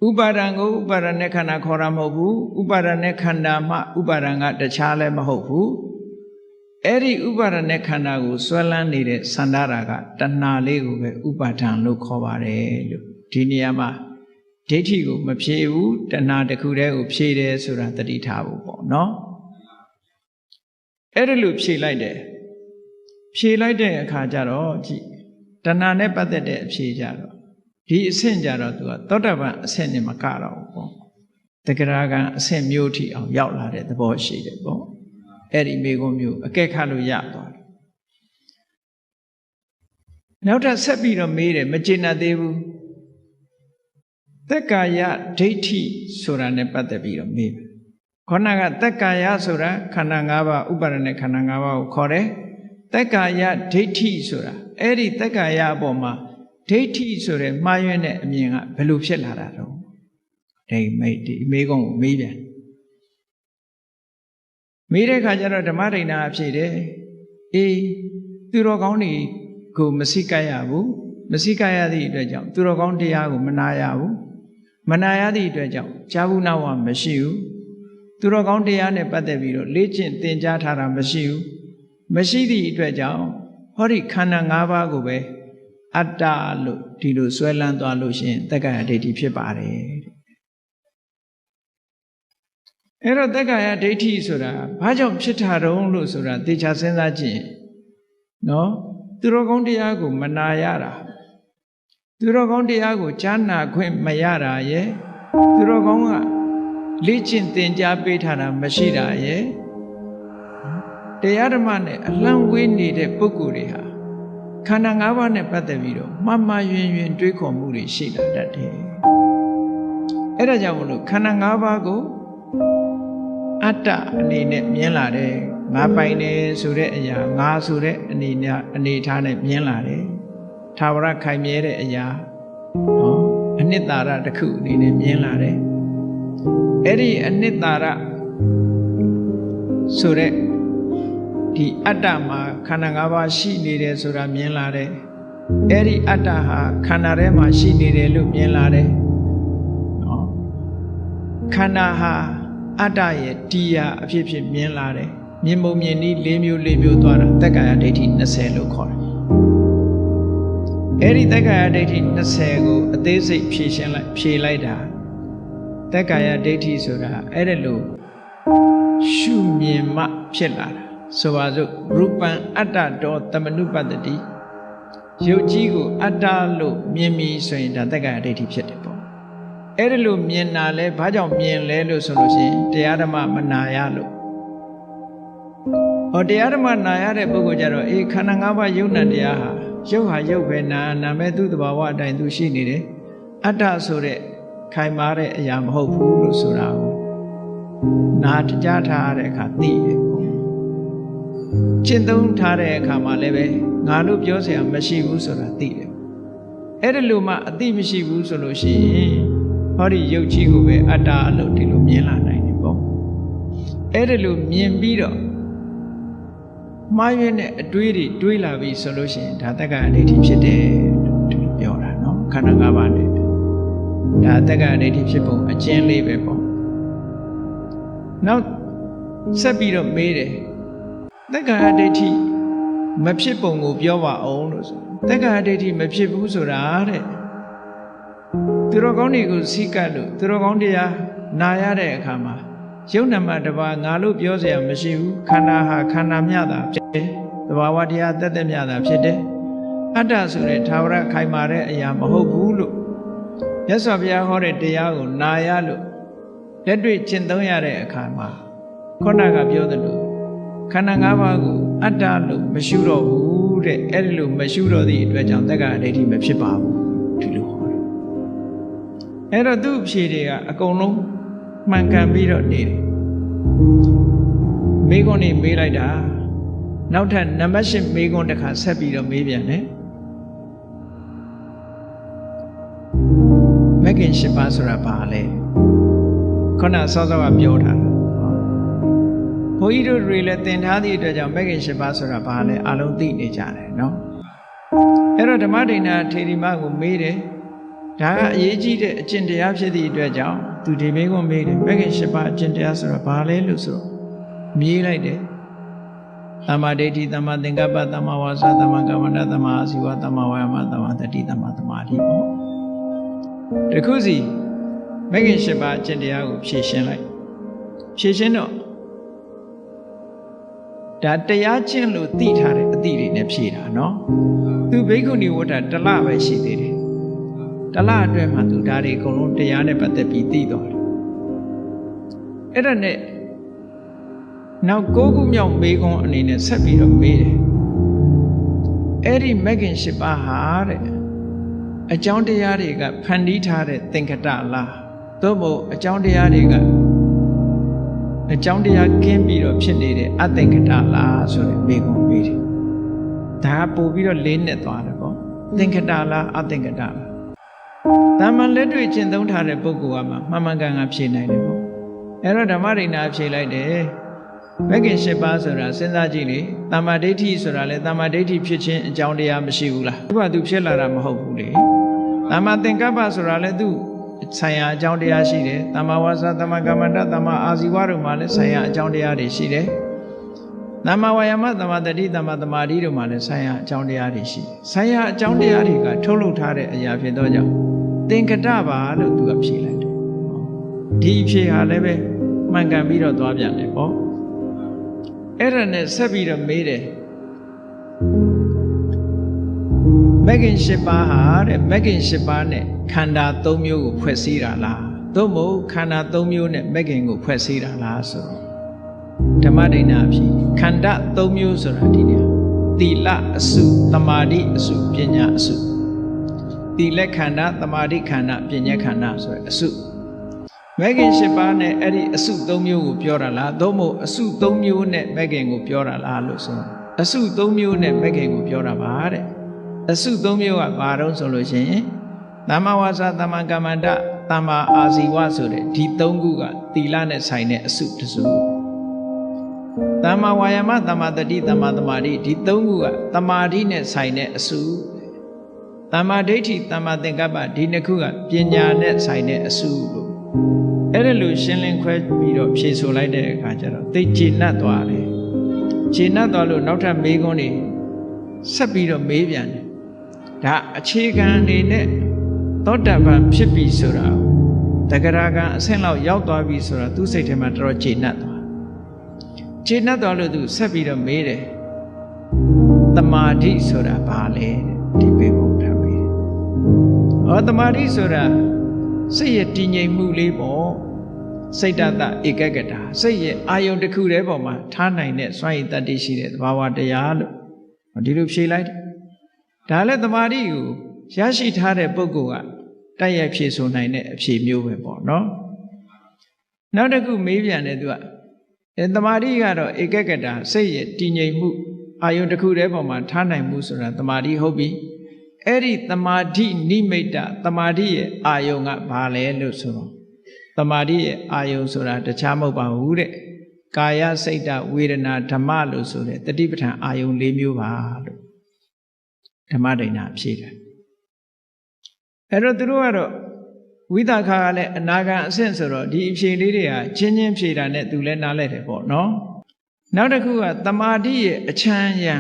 ဥပါဒံကိုဥပါဒနဲ့ခန္ဓာခေါ်တာမဟုတ်ဘူးဥပါဒနဲ့ခန္ဓာမှဥပါဒံကတခြားလည်းမဟုတ်ဘူးအဲ့ဒီဥပါဒနဲ့ခန္ဓာကိုဆွဲလန်းနေတဲ့သန္တာရာဂတဏှာလေးကိုပဲဥပါဒံလို့ခေါ်ပါတယ်လို့ဒီနေရာမှာဒိဋ္ဌိကိုမဖြေဘူးတဏှာတစ်ခုတည်းကိုဖြေတယ်ဆိုတာသတိထားဖို့ပေါ့နော်အဲ့ဒါလို့ဖြေလိုက်တယ်ဖြေလိုက်တဲ့အခါကျတော့ကြည့်တဏှာနဲ့ပတ်သက်တဲ့အဖြေကြတော့ဒီအဆင့်ကြတော့သူကသောတာပန်အဆင့်နဲ့မကတော့ဘူးပေါ့တဂရဂံအဆင့်မျိုးထိအောင်ရောက်လာတဲ့သဘောရှိတယ်ပေါ့အဲ့ဒီမေကုန်းမျိုးအကဲခတ်လို့ရသွားတယ် နောက်ထပ်ဆက်ပြီးတော့မေးတယ်မကျေနပ်သေးဘူးသက်ကာယဒိဋ္ဌိဆိုတာနဲ့ပတ်သက်ပြီးတော့မေးခေါဏကသက်ကာယဆိုတာခန္ဓာ၅ပါးဥပါဒณะခန္ဓာ၅ပါးကိုခေါ်တယ်သက်ကာယဒိဋ္ဌိဆိုတာအဲ့ဒီသက်ကာယအပေါ်မှာဒိဋ္ဌိဆိုတဲ့မှားယွင်းတဲ့အမြင်ကဘယ်လိုဖြစ်လာတာတော့ဒီမေးခွန်းကိုမေးပြန်မေးတဲ့အခါကျတော့ဓမ္မဒိဋ္ဌာအဖြစ်တယ်အေးသူတော်ကောင်းတွေကိုမစိကပ်ရဘူးမစိကပ်ရသည့်အတွက်ကြောင့်သူတော်ကောင်းတရားကိုမနာရဘူးမနာရသည့်အတွက်ကြောင့်ကြာဘူးနာဝမရှိဘူးသူတော်ကောင်းတရားနဲ့ပတ်သက်ပြီးတော့လေ့ကျင့်သင်ကြားထားတာမရှိဘူးမရှိသည့်အတွက်ကြောင့်ဟောဒီခန္ဓာ၅ပါးကိုပဲအတ္တလို့ဒီလိုဆွဲလန်းသွားလို့ရှိရင်သက္ကာယဒိဋ္ဌိဖြစ်ပါတယ်အဲ့တော့သက္ကာယဒိဋ္ဌိဆိုတာဘာကြောင့်ဖြစ်တာတုံးလို့ဆိုတာသေချာစဉ်းစားကြည့်နော်သူတော်ကောင်းတရားကိုမနာရတာသူတော်ကောင်းတရားကိုကြားနာခွင့်မရတာရဲ့သူတော်ကောင်းကလေ့ကျင့်သင်ကြားပေးထားတာမရှိတာရဲ့တရားဓမ္မနဲ့အလံဝေးနေတဲ့ပုဂ္ဂိုလ်တွေဟာခန္ဓာ၅ပါးနဲ့ပတ်သက်ပြီးတော့မှားမှားယွင်းယွင်းတွေးခေါ်မှုတွေရှိလာတတ်တယ်အဲ့ဒါကြောင့်မလို့ခန္ဓာ၅ပါးကိုအတ္တအနေနဲ့မြင်လာတယ်ငါပိုင်တယ်ဆိုတဲ့အရာငါဆိုတဲ့အနေထားနဲ့မြင်လာတယ်ထာဝရခိုင်မြဲတဲ့အရာနော်အနှစ်သာရတစ်ခုအနေနဲ့မြင်လာတယ်အဲ့ဒီအနှစ်သာရဆိုတဲ့ဒီအတ္တမှာခန္ဓာ၅ပါးရှိနေတယ်ဆိုတာမြင်လာတယ်အဲ့ဒီအတ္တဟာခန္ဓာထဲမှာရှိနေတယ်လို့မြင်လာတယ်နော်ခန္ဓာဟာအတ္တရဲ့တရားအဖြစ်ဖြစ်မြင်လာတယ်မြင်ပုံမြင်နည်း၄မျိုးသွားတာသက္ကာယဒိဋ္ဌိ20လို့ခေါ်တယ်အဲ့ဒီသက္ကာယဒိဋ္ဌိ20ကိုအသေးစိတ်ဖြေလိုက်တာသက္ကာယဒိဋ္ဌိဆိုတာအဲ့ဒါလို့ရှုမြင်မှဖြစ်လာတာဆိုပါစို့ရူပံအတ္တတောသမနုပတ္တိရုပ်ကြီးကိုအတ္တလို့မြင်ပြီဆိုရင်ဒါသက္ကာယဒိဋ္ဌိဖြစ်တယ်ပေါ့အဲ့ဒါလို့မြင်တာလဲဘာကြောင့်မြင်လဲလို့ဆိုလို့ရှိရင်တရားဓမ္မမနာရလို့ဟောတရားဓမ္မနာရတဲ့ပုဂ္ဂိုလ်ကြတော့အေးခန္ဓာ၅ပါးယုတ်နံတရားဟာရုပ်ပဲနာမဲ့သူ့တဘာဝအတိုင်းသူရှိနေတယ်အတ္တဆိုတဲ့ခိုင်မာတဲ့အရာမဟုတ်ဘူးလို့ဆိုတာကိုနာကြားထားတဲ့အခါသိတယ်ပေါ့ကျင့်သုံးထားတဲ့အခါမှာလည်းပဲငါလို့ပြောเสียမရှိဘူးဆိုတာသိတယ်အဲ့ဒီလိုမှအသိမရှိဘူးဆိုလို့ရှိရင်ဟောဒီရုပ်ကြီးကိုပဲအတ္တလို့ဒီလိုမြင်လာနိုင်တယ်ပေါ့အဲ့ဒီလိုမြင်ပြီးတော့မှားယွင်းတဲ့အတွေးတွေတွေးလာပြီဆိုလို့ရှိရင်ဒါသက္ကာယဒိဋ္ဌိဖြစ်တယ်ဒီလိုပြောတာနော်ခန္ဓာ၅ပါးနဲ့ဒါသက္ကာယဒိဋ္ဌိဖြစ်ပုံအကျဉ်းလေးပဲပေါ့နောက်ဆက်ပြီးတော့မေးတယ်သက္ကာယဒိဋ္ဌိမဖြစ်ပုံကိုပြောပါအောင်လို့ဆိုသက္ကာယဒိဋ္ဌိမဖြစ်ဘူးဆိုတာတဲ့သူတော်ကောင်းတွေကိုစိကပ်လို့သူတော်ကောင်းတရားနာရတဲ့အခါမှာယုံနာမတပါငါလို့ပြောเสียမရှိဘူးခန္ဓာဟာခန္ဓာမြတာဖြစ်တယ်သဘာဝတရားတသက်မြတာဖြစ်တယ်အတ္တဆိုတဲ့ထာဝရခိုင်မာတဲ့အရာမဟုတ်ဘူးလို့မြတ်စွာဘုရားဟောတဲ့တရားကိုနာရလို့လက်တွေ့ကျင့်သုံးရတဲ့အခါမှာခုနကပြောသလိုခန္ဓာ၅ပါးကိုအတ္တလို့မရှုတော့ဘူးတဲ့အဲ့ဒီလိုမရှုတော့သည့်အတွက်ကြောင့်သက္ကာယဒိဋ္ဌိမဖြစ်ပါဘူးဒီလိုဟောတယ်အဲ့တော့သူ့အဖြေတွေကအကုန်လုံးမှန်ကန်ပြီးတော့နေတယ်မေးခွန်းနေမေးလိုက်တာနောက်ထပ်နံပါတ်၈မေးခွန်းတစ်ခါဆက်ပြီးတော့မေးပြန်တယ်မဂ္ဂင်၈ပါးဆိုတာဘာလဲခုနစောစောကပြောထားတာဘုန်းကြီးတို့တွေလည်းသင်ထားသည့်အတွက်ကြောင့်မဂ္ဂင်၈ပါးဆိုတာဘာလဲအလုံးသိနေကြတယ်နော်အဲ့တော့ဓမ္မဒိဋ္ဌာထေရီမကိုမေးတယ်ဒါကအရေးကြီးတဲ့အကျင့်တရားဖြစ်သည့်အတွက်ကြောင့်သူဒီမေးခွန်းမေးတယ်မဂ္ဂင်၈ပါးအကျင့်တရားဆိုတာဘာလဲလို့ဆိုတော့မေးလိုက်တယ်သမ္မာဒိဋ္ဌိသမ္မာသင်္ကပ္ပသမ္မာဝါစာသမ္မာကမ္မန္တသမ္မာအာဇီဝသမ္မာဝါယာမသမ္မာတတိသမ္မာသမာဓိပေါ့တခုစီမဂ္ဂင်၈ပါးအကျင့်တရားကိုဖြည့်ရှင်းလိုက်ဖြည့်ရှင်းတော့ဒါတရားကျင့်လို့သိထားတဲ့အသည့်တွေနဲ့ဖြည့်တာနော်သူဘိက္ခုနီဝတ္တတစ်လပဲရှိသေးတယ်တစ်လအတွင်းမှာသူဒါတွေအကုန်လုံးတရားနဲ့ပတ်သက်ပြီးသိသွားတယ်အဲ့ဒါနဲ့နောက်9ခုမြောက်မေးခွန်းအနေနဲ့ဆက်ပြီးတော့မေးတယ် အဲ့ဒီမဂ္ဂင်၈ပါးဟာတဲ့အကြောင်းတရားတွေကဖန်တီးထားတဲ့သင်္ခတလားသို့မဟုတ်အကြောင်းတရားတွေကအကြောင်းတရားကင်းပြီးတော့ဖြစ်နေတဲ့အသင်္ခတလားဆိုတဲ့မေးခွန်းမေးတယ်ဒါကပို့ပြီးတော့လေးနဲ့သွားတယ်ပေါ့သင်္ခတလားအသင်္ခတလားတာမန်လက်တွေ့ကျင့်သုံးထားတဲ့ပုဂ္ဂိုလ်ကမှန်မှန်ကန်ကန်ဖြေနိုင်တယ်ပေါ့အဲ့တော့ဓမ္မရိဏဖြေလိုက်တယ်မဂ္ဂင်၈ပါးဆိုတာစဉ်းစားကြည့်လေတမ္မာဒိဋ္ဌိဆိုတာလေတမ္မာဒိဋ္ဌိဖြစ်ခြင်းအကြောင်းတရားမရှိဘူးလားသူကသူဖြစ်လာတာမဟုတ်ဘူးလေတမ္မာသင်္ကပ္ပဆိုတာလေသူဆိုင်ရာအကြောင်းတရားရှိတယ်တမ္မာဝါစာတမ္မာကမ္မန္တတမ္မာအာဇီဝတို့မှာလည်းဆိုင်ရာအကြောင်းတရားတွေရှိတယ်တမ္မာဝါယာမတမ္မာတတိတမ္မာသမာဓိတို့မှာလည်းဆိုင်ရာအကြောင်းတရားတွေရှိတယ်ဆိုင်ရာအကြောင်းတရားတွေကထုတ်လုပ်ထားတဲ့အရာဖြစ်သောကြောင့်သင်္ကတပါလို့သူကဖြေလိုက်တယ်ဒီဖြေဟာလည်းပဲမှန်ကန်ပြီးတော့သွားပြန်တယ်ပေါ့အဲ့ဒါနဲ့ဆက်ပြီးတော့မေးတယ်မဂ္ဂင်၈ပါးဟာတဲ့မဂ္ဂင်၈ပါးနဲ့ခန္ဓာ၃မျိုးကိုဖွဲ့စည်းတာလားသို့မဟုတ်ခန္ဓာ၃မျိုးနဲ့မဂ္ဂင်ကိုဖွဲ့စည်းတာလားဆိုတော့ဓမ္မဒိဋ္ဌာဖြေခန္ဓာ၃မျိုးဆိုတာဒီနေရာသီလအစုသမာဓိအစုပညာအစုသီလခန္ဓာသမာဓိခန္ဓာပညာခန္ဓာဆိုတဲ့အစုမဂ္ဂင်၈ပါးနဲ့အဲ့ဒီအစု၃မျိုးကိုပြောတာလားသို့မဟုတ်အစု၃မျိုးနဲ့မဂ္ဂင်ကိုပြောတာလားလို့ဆိုအစု၃မျိုးနဲ့မဂ္ဂင်ကိုပြောတာပါတဲ့အစု၃မျိုးကဘာတော့ဆိုလို့ရှိရင်သမ္မာဝါစာသမ္မာကမ္မန္တသမ္မာအာဇီဝဆိုတဲ့ဒီ၃ခုကသီလနဲ့ဆိုင်တဲ့အစုတစ်စုသမ္မာဝါယာမသမ္မာတတိသမ္မာသမာဓိဒီ၃ခုကသမာဓိနဲ့ဆိုင်တဲ့အစုသမ္မာဒိဋ္ဌိသမ္မာသင်္ကပ္ပဒီနှစ်ခုကပညာနဲ့ဆိုင်တဲ့အစုလို့အဲ့ဒါလို့ရှင်းလင်းခွဲပြီးတော့ဖြေဆိုလိုက်တဲ့အခါကျတော့သိကျေနပ်သွားတယ်ကျေနပ်သွားလို့နောက်ထပ်မေးခွန်းတွေဆက်ပြီးတော့မေးပြန်တယ်ဒါအခြေခံအနေနဲ့သောတပန်ဖြစ်ပြီဆိုတာတဂရကံအဆင့်လောက်ရောက်သွားပြီဆိုတာသူ့စိတ်ထဲမှာတော်တော်ကျေနပ်သွားလို့သူဆက်ပြီးတော့မေးတယ်တမာဓိဆိုတာဘာလဲဒီမေးခွန်းထားမေးတယ်သမာဓိဆိုတာစိတ်ရဲ့တည်ငြိမ်မှုလေးပေါ့စိတ်တတဧကဂတစိတ်ရဲ့အာယုန်တစ်ခုတည်းပေါ်မှာထားနိုင်တဲ့စွမ်းရည်တတ္တိရှိတဲ့သဘာဝတရားလို့ဒီလိုဖြေလိုက်တယ်ဒါလည်းသမာဓိကိုရရှိထားတဲ့ပုဂ္ဂိုလ်ကတိုက်ရိုက်ဖြေဆိုနိုင်တဲ့အဖြေမျိုးပဲပေါ့နော်နောက်တစ်ခုမေးပြန်တယ်သူကသမာဓိကတော့ဧကဂတစိတ်ရဲ့တည်ငြိမ်မှုအာယုန်တစ်ခုတည်းပေါ်မှာထားနိုင်မှုဆိုတာသမာဓိဟုတ်ပြီအဲ့ဒီသမာဓိနိမိတ်တသမာဓိရဲ့အာယုံကဘာလဲလို့ဆိုတော့သမာဓိရဲ့အာယုံဆိုတာတခြားမဟုတ်ပါဘူးတဲ့ကာယစိတ်တဝေဒနာဓမ္မလို့ဆိုတဲ့တတိပဋ္ဌာန်အာယုံ၄မျိုးပါလို့ဓမ္မဒိဋ္ဌာဖြေတယ်အဲ့တော့သူတို့ကတော့ဝိသခာကလည်းအနာဂံအဆင့်ဆိုတော့ဒီအဖြေလေးတွေဟာချင်းချင်းဖြေတာနဲ့သူလည်းနားလဲတယ်ပေါ့နော်နောက်တစ်ခုကသမာဓိရဲ့အချမ်းရံ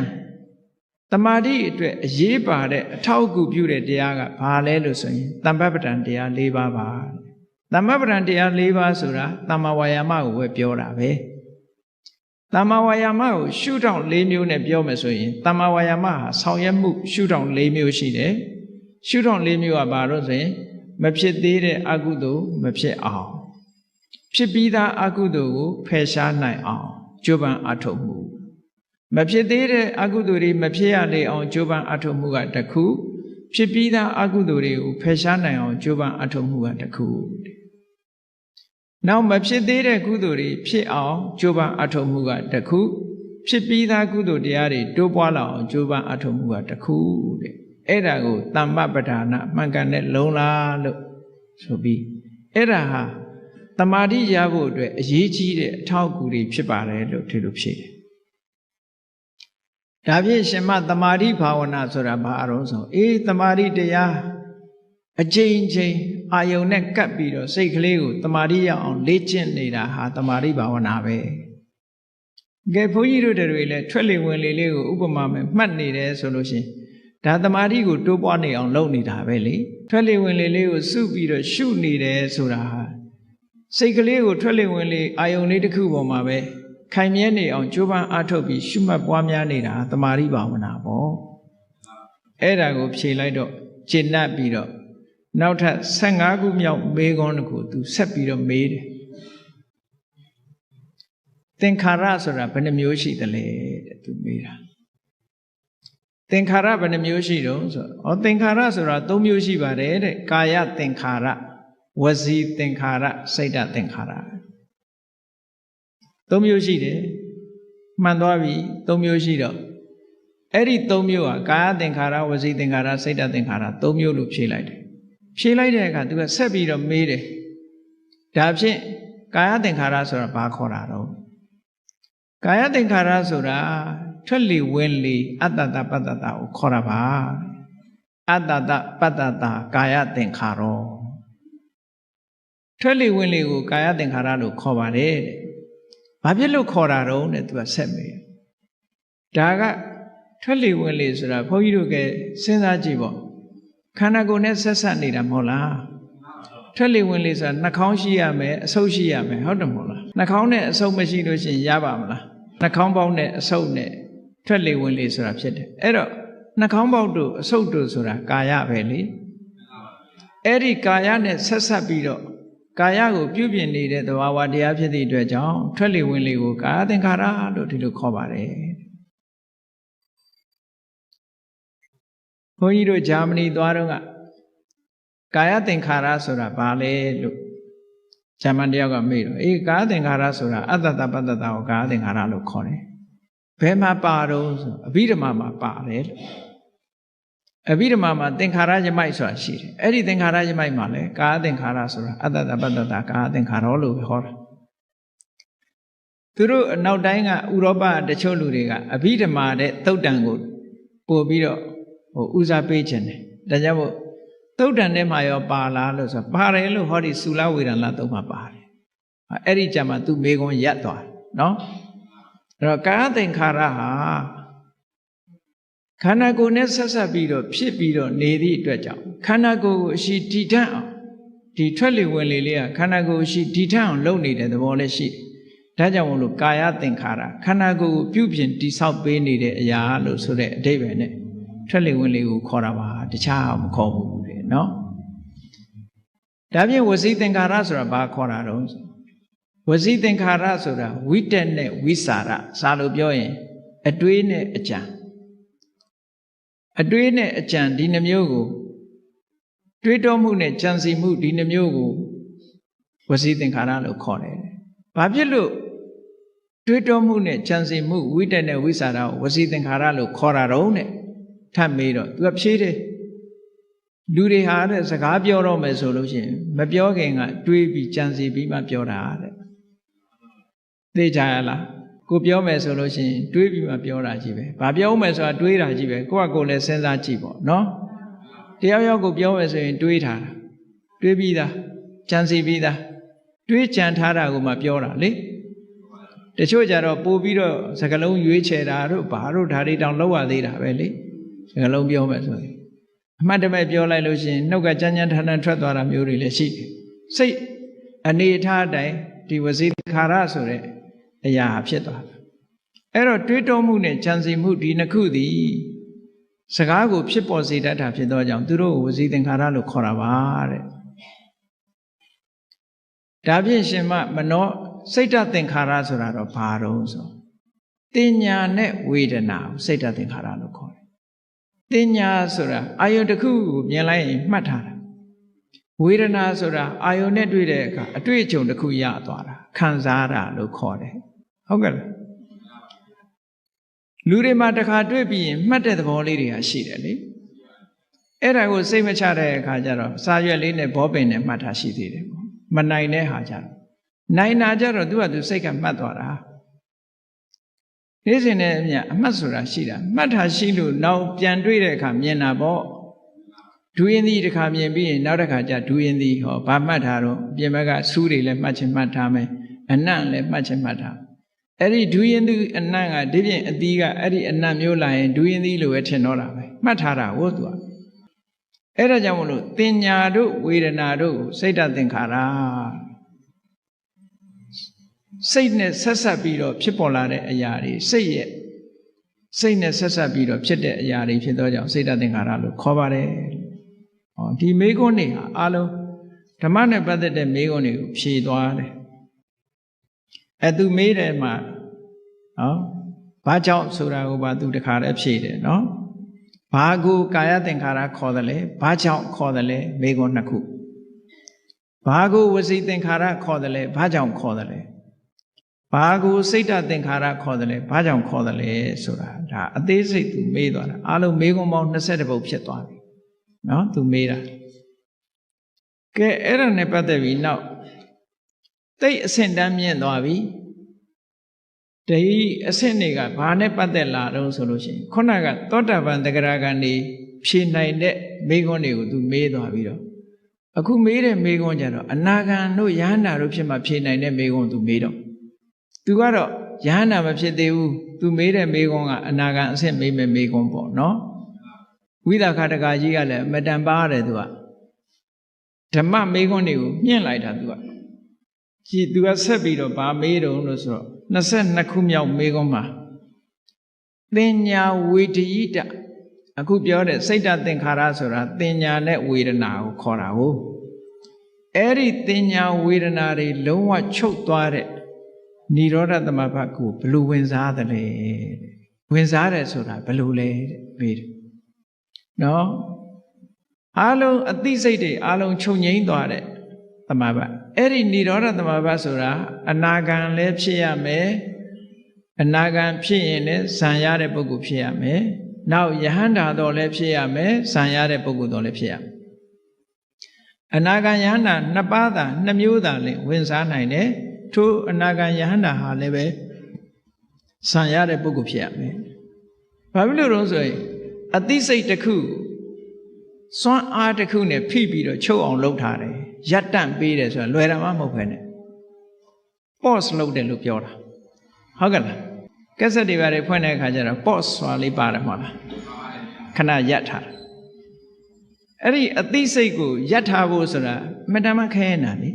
သမာဓိအတွက်အရေးပါတဲ့အထောက်အကူပြုတဲ့တရားကဘာလဲလို့ဆိုရင်သမ္ပပ္ပတံတရား၄ပါးပါသမ္ပပ္ပတံတရား၄ပါးဆိုတာသမ္မာဝါယာမကိုပဲပြောတာပဲသမ္မာဝါယာမကိုရှုထောင့်၄မျိုးနဲ့ပြောမယ်ဆိုရင်သမ္မာဝါယာမဟာဆောင်ရွက်မှုရှုထောင့်၄မျိုးရှိတယ်ရှုထောင့်၄မျိုးကဘာလို့ဆိုရင်မဖြစ်သေးတဲ့အကုသိုလ်မဖြစ်အောင်ဖြစ်ပြီးသားအကုသိုလ်ကိုဖယ်ရှားနိုင်အောင်ကြိုးပမ်းအထောက်မှုမဖြစ်သေးတဲ့အကုသိုလ်တွေမဖြစ်ရလေအောင်ကြိုးပမ်းအထောက်မှုကတစ်ခုဖြစ်ပြီးသားအကုသိုလ်တွေကိုဖယ်ရှားနိုင်အောင်ကြိုးပမ်းအထောက်မှုကတစ်ခုနောက်မဖြစ်သေးတဲ့ကုသိုလ်တွေဖြစ်အောင်ကြိုးပမ်းအထောက်မှုကတစ်ခုဖြစ်ပြီးသားကုသိုလ်တရားတွေတိုးပွားလာအောင်ကြိုးပမ်းအထောက်မှုကတစ်ခုတဲ့အဲ့ဒါကိုသမ္မပဋ္ဌာနာမှန်ကန်တဲ့လုံးလားလို့ဆိုပြီးအဲ့ဒါဟာတမာတိရဖို့အတွက်အရေးကြီးတဲ့အထောက်အကူတွေဖြစ်ပါတယ်လို့ဒီလိုဖြေတယ်ဒါဖြင့်ရှင်မတမာတိဘာဝနာဆိုတာဘာအရုံးဆိုတမာတိတရားအချိန်ချင်းအာယုန်နဲ့ကပ်ပြီးတော့စိတ်ကလေးကိုတမာတိရအောင်လေ့ကျင့်နေတာဟာတမာတိဘာဝနာပဲကဲဘုန်းကြီးတို့တွေလည်းထွက်လေဝင်လေလေးကိုဥပမာမဲ့မှတ်နေတယ်ဆိုလို့ရှိရင်ဒါတမာတိကိုတိုးပွားနေအောင်လုပ်နေတာပဲလေထွက်လေဝင်လေလေးကိုစုပြီးတော့ရှုနေတယ်ဆိုတာဟာစိတ်ကလေးကိုထွက်လေဝင်လေအာယုန်လေးတစ်ခုပေါ်မှာပဲခိုင်မြဲနေအောင်ကြိုးပမ်းအားထုတ်ပြီးရှုမှတ်ပွားများနေတာတမာတိဘာဝနာပေါ့အဲ့ဒါကိုဖြေလိုက်တော့ကျင့်တတ်ပြီးတော့နောက်ထပ်15ခုမြောက်မေးခွန်းတစ်ခုသူဆက်ပြီးတော့မေးတယ်သင်္ခါရဆိုတာဘယ်နှမျိုးရှိသလဲတဲ့သူမေးတာ သင်္ခါရဘယ်နှမျိုးရှိတုံးဆိုတော့သင်္ခါရဆိုတာ၃မျိုးရှိပါတယ်တဲ့ကာယသင်္ခါရဝစီသင်္ခါရစိတ်တသင်္ခါရ၃မျိုးရှိတယ်မှန်သွားပြီ၃မျိုးရှိတော့အဲ့ဒီ၃မျိုးဟာကာယသင်္ခါရဝစီသင်္ခါရစိတ်တသင်္ခါရ၃မျိုးလို့ဖြေလိုက်တယ်ဖြေလိုက်တဲ့အခါသူကဆက်ပြီးတော့မေးတယ်ဒါဖြင့်ကာယသင်္ခါရဆိုတာဘာခေါ်တာတော့ကာယသင်္ခါရဆိုတာထွက်လေဝင်လေအတ္တတပတ္တတာကိုခေါ်တာပါအတ္တတပတ္တတာကာယသင်္ခါရောထွက်လေဝင်လေကိုကာယသင်္ခါရလို့ခေါ်ပါတယ်တဲ့ဘာဖြစ်လို့ခေါ်တာတော့တဲ့သူကဆက်မေးဒါကထွက်လေဝင်လေဆိုတာဘုန်းကြီးတို့ကစဉ်းစားကြည့်ပေါ့ခန္ဓာကိုယ်နဲ့ဆက်ဆက်နေတာမဟုတ်လားထွက်လေဝင်လေဆိုတာနှာခေါင်းရှိရမယ်အဆုပ်ရှိရမယ်ဟုတ်တယ်မဟုတ်လားနှာခေါင်းနဲ့အဆုပ်မရှိလို့ရှိရင်ရပါမလားနှာခေါင်းပေါက်နဲ့အဆုပ်နဲ့ထွက်လေဝင်လေဆိုတာဖြစ်တယ်အဲ့တော့နှာခေါင်းပေါက်တို့အဆုပ်တို့ဆိုတာကာယပဲလေအဲ့ဒီကာယနဲ့ဆက်ဆက်ပြီးတော့ကာယကိုပြုပြင်နေတဲ့သဘာဝတရားဖြစ်သည့်အတွက်ကြောင့်ထွက်လေဝင်လေကိုကာယသင်္ခါရလို့ဒီလိုခေါ်ပါတယ်ဘုန်းကြီးတို့ဂျာမနီသွားတော့ကကာယသင်္ခါရဆိုတာဘာလဲလို့ဂျာမန်တယောက်ကမေးတော့အေးကာယသင်္ခါရဆိုတာအတ္တတပတ္တတာကိုကာယသင်္ခါရလို့ခေါ်တယ်ဘယ်မှာပါတော့ဆိုအဘိဓမ္မာမှာပါတယ်လို့အဘိဓမ္မာမှာသင်္ခါရယမိုက်ဆိုတာရှိတယ်အဲ့ဒီသင်္ခါရယမိုက်မှာလဲကာယသင်္ခါရဆိုတာအတ္တတပတ္တတာကာယသင်္ခါရလို့ပဲဟောတာသူတို့အနောက်တိုင်းကဥရောပတချို့လူတွေကအဘိဓမ္မာတဲ့သုတ်တံကိုပို့ပြီးတော့ဦးစားပေးခြင်းတယ်ဒါကြောင့်မို့သုတ်တံထဲမှာရောပါလားလို့ဆိုပါတယ်လို့ဟောဒီသုလဝေဒနာသုံးမှာပါတယ်အဲ့ဒီကြမှာသူမေကွန်ရက်သွားနော်အဲ့တော့ကာယသင်္ခါရဟာခန္ဓာကိုယ်နဲ့ဆက်ဆက်ပြီးတော့ဖြစ်ပြီးတော့နေသည့်အတွက်ကြောင့်ခန္ဓာကိုယ်ကိုအရှိတည်ထအောင်ဒီထွက်လေဝင်လေလေးကခန္ဓာကိုယ်အရှိတည်ထအောင်လုပ်နေတဲ့သဘောလည်းရှိတယ်ဒါကြောင့်မို့လို့ကာယသင်္ခါရခန္ဓာကိုယ်ကိုပြုပြင်တည်ဆောက်ပေးနေတဲ့အရာလို့ဆိုတဲ့အဓိပ္ပာယ်နဲ့ထွက်လေဝင်လေကိုခေါ်တာပါတခြားမခေါ်ဘူးလေနော်ဒါဖြင့်ဝစီသင်္ခါရဆိုတာဘာခေါ်တာတော့ဝစီသင်္ခါရဆိုတာဝိတက်နဲ့ဝိစာရစာလို့ပြောရင်အတွေးနဲ့အကြံအတွေးနဲ့အကြံဒီနှမျိုးကိုတွေးတောမှုနဲ့ကြံစီမှုဒီနှမျိုးကိုဝစီသင်္ခါရလို့ခေါ်တယ်ဘာဖြစ်လို့တွေးတောမှုနဲ့ကြံစီမှုဝိတက်နဲ့ဝိစာရကိုဝစီသင်္ခါရလို့ခေါ်တာတော့နဲ့ထပ်မေးတော့သူကဖြေတယ်လူတွေဟာတဲ့စကားပြောတော့မယ်ဆိုလို့ရှိရင်မပြောခင်ကတွေးပြီးကြံစီပြီးမှပြောတာတဲ့သိကြရလားကိုပြောမယ်ဆိုလို့ရှိရင်တွေးပြီးမှပြောတာကြီးပဲဘာပြောမယ်ဆိုတာတွေးတာကြီးပဲကိုယ့်အကိုလည်းစဉ်းစားကြည့်ပေါ့နော်တယောက်ယောက်ကိုပြောမယ်ဆိုရင်တွေးထားတာတွေးပြီးသားကြံစီပြီးသားတွေးကြံထားတာကိုမှပြောတာလေတချို့ကြတော့ပို့ပြီးတော့စကားလုံးရွေးချယ်တာတို့ဘာတို့ဓာတ်တောင်လောက်ရသေးတာပဲလေစကားလုံးပြောမယ်ဆိုရင်အမှတ်တမဲ့ပြောလိုက်လို့ရှိရင်နှုတ်ကကြမ်းကြမ်းထန်ထန်ထွက်သွားတာမျိုးတွေလည်းရှိတယ်စိတ်အနေထားအတိုင်းဒီဝစီခါရဆိုတဲ့အရာဖြစ်သွားတယ်အဲ့တော့တွေးတောမှုနဲ့ကြံစီမှုဒီနှစ်ခုသည်စကားကိုဖြစ်ပေါ်စေတတ်တာဖြစ်သောကြောင့်သူတို့ကိုဝစီသင်္ခါရလို့ခေါ်တာပါတဲ့ဒါဖြင့်ရှင်မနောစိတ်တသင်္ခါရဆိုတာတော့ဘာတော့ဆိုတင်ညာနဲ့ဝေဒနာကိုစိတ်တသင်္ခါရလို့ခေါ်တယ်တင်ညာဆိုတာအာယုန်တစ်ခုကိုမြင်လိုက်ရင်မှတ်ထားတာဝေဒနာဆိုတာအာယုန်နဲ့တွေ့တဲ့အခါအတွေ့အကြုံတစ်ခုရသွားတာခံစားတာလို့ခေါ်တယ်ဟုတ်ကဲ့လားလူတွေမှာတစ်ခါတွေ့ပြီးရင်မှတ်တဲ့သဘောလေးတွေကရှိတယ်လေအဲ့ဒါကိုစိတ်မချတဲ့အခါကျတော့စာရွက်လေးနဲ့ဘောပင်နဲ့မှတ်ထားရှိသေးတယ်ပေါ့မနိုင်တဲ့ဟာကျတော့နိုင်တာကျတော့သူကသူစိတ်ကမှတ်သွားတာနေ့စဉ်နဲ့အမြတ်အမှတ်ဆိုတာရှိတာမှတ်ထားရှိလို့နောက်ပြန်တွေ့တဲ့အခါမြင်တာပေါ့ဒူရင်သီးတစ်ခါမြင်ပြီးရင်နောက်တစ်ခါကျဒူရင်သီးဟောဘာမှတ်ထားတော့ပြင်ဘက်ကစူးတွေလည်းမှတ်ချင်မှတ်ထားမယ်အနံ့လည်းမှတ်ချင်မှတ်ထားအဲ့ဒီဒူရင်သီးအနံ့ကဒီပြင်အသီးကအဲ့ဒီအနံ့မျိုးလာရင်ဒူရင်သီးလိုပဲထင်တော့တာပဲမှတ်ထားတာဟုတ်သူကအဲ့ဒါကြောင့်မလို့တင်ညာတို့ဝေဒနာတို့စိတ်တသင်္ခါရစိတ်နဲ့ဆက်ဆက်ပြီးတော့ဖြစ်ပေါ်လာတဲ့အရာတွေစိတ်နဲ့ဆက်ဆက်ပြီးတော့ဖြစ်တဲ့အရာတွေဖြစ်သောကြောင့်စိတ်တသင်္ခါရလို့ခေါ်ပါတယ်။ဟောဒီမေခွန်းတွေဟာအလုံးဓမ္မနဲ့ပတ်သက်တဲ့မေခွန်းတွေကိုဖြေသွားတယ်။သူမေးတယ်မှာဘာကြောင့်ဆိုတာကိုပါသူတခါတည်းဖြေတယ်နော် ဘာကိုကာယသင်္ခါရခေါ်တယ်လဲဘာကြောင့်ခေါ်တယ်လဲမေခွန်းနှစ်ခုဘာကိုဝစီသင်္ခါရခေါ်တယ်လဲဘာကြောင့်ခေါ်တယ်လဲဘာကိုစိတ်ဓာတ်သင်္ခါရခေါ်တယ်လဲဘာကြောင့်ခေါ်တယ်လဲဆိုတာဒါအသေးစိတ်သူမေးသွားတာအားလုံးမေခွန်းပေါင်း20ပုဒ်ဖြစ်သွားပြီနော်သူမေးတာကဲအဲ့ဒါနဲ့ပတ်သက်ပြီးနောက်တိတ်အဆင့်တန်းမြင့်သွားပြီဒီအဆင့်တွေကဘာနဲ့ပတ်သက်လာတော့ဆိုလို့ရှိရင်ခုနကသောတာပန်တဂရဂံနေဖြေနိုင်တဲ့မေခွန်းတွေကိုသူမေးသွားပြီးတော့အခုမေးတဲ့မေခွန်းကြတော့အနာဂံတို့ယဟန္တာတို့ဖြစ်မှဖြေနိုင်တဲ့မေခွန်းသူမေးတော့သူကတော့ယဟန္တာမဖြစ်သေးဘူးသူမေးတဲ့မေခွန်းကအနာဂံအဆင့်မေးမဲ့မေခွန်းပေါ့နော်ဝိသခတကကြီးကလည်းအမတန်ပါရတယ်သူကဓမ္မမေခွန်းတွေကိုမြင့်လိုက်တာသူကကြည်သူကဆက်ပြီးတော့ဗာမေးတော့လို့ဆိုတော့22ခုမြောက်မေခွန်းမှာသင်ညာဝေဒယိတအခုပြောတဲ့စိတ်ဓာတ်သင်္ခါရဆိုတာသင်ညာနဲ့ဝေဒနာကိုခေါ်တာဟုတ်အဲ့ဒီသင်ညာဝေဒနာတွေလုံးဝချုပ်သွားတဲ့និရောဓသမဘတ်ကိုဘယ်လိုဝင်စားသလဲဝင်စားတယ်ဆိုတာဘယ်လိုလဲမေးတယ်နော်အားလုံးအသိစိတ်တွေအားလုံးချုပ်ငြိမ်းသွားတဲ့သမဘတ်အဲ့ဒီនិရောဓသမဘတ်ဆိုတာအနာဂံလည်းဖြစ်ရမယ်အနာဂံဖြစ်ရင်လည်းဇံရတဲ့ပုဂ္ဂိုလ်ဖြစ်ရမယ်နောက်ယဟန္တာတော်လည်းဖြစ်ရမယ်ဇံရတဲ့ပုဂ္ဂိုလ်တော်လည်းဖြစ်ရမယ်အနာဂံယဟန္တာနှစ်ပါးသာနှစ်မျိုးသာလည်းဝင်စားနိုင်တယ်ထို့အနာဂံယဟန္တာဟာလည်းပဲဇံရတဲ့ပုဂ္ဂိုလ်ဖြစ်ရမယ်ဘာဖြစ်လို့လဲဆိုရင်အသိစိတ်တစ်ခုစွမ်းအားတစ်ခုနဲ့ဖိပြီးတော့ချုပ်အောင်လုပ်ထားတယ်ရပ်တန့်ပေးတယ်ဆိုတာလွယ်တာမှမဟုတ်ပဲနဲ့ pause လုပ်တယ်လို့ပြောတာဟုတ်ကဲ့လားကက်ဆက်တွေပါတယ်ဖွင့်တဲ့အခါကျတော့ pause ဆိုတာလေးပါတယ်မဟုတ်လားခဏရပ်ထားတယ်အဲ့ဒီအသိစိတ်ကိုရပ်ထားဖို့ဆိုတာမတမခဲနေတာလေ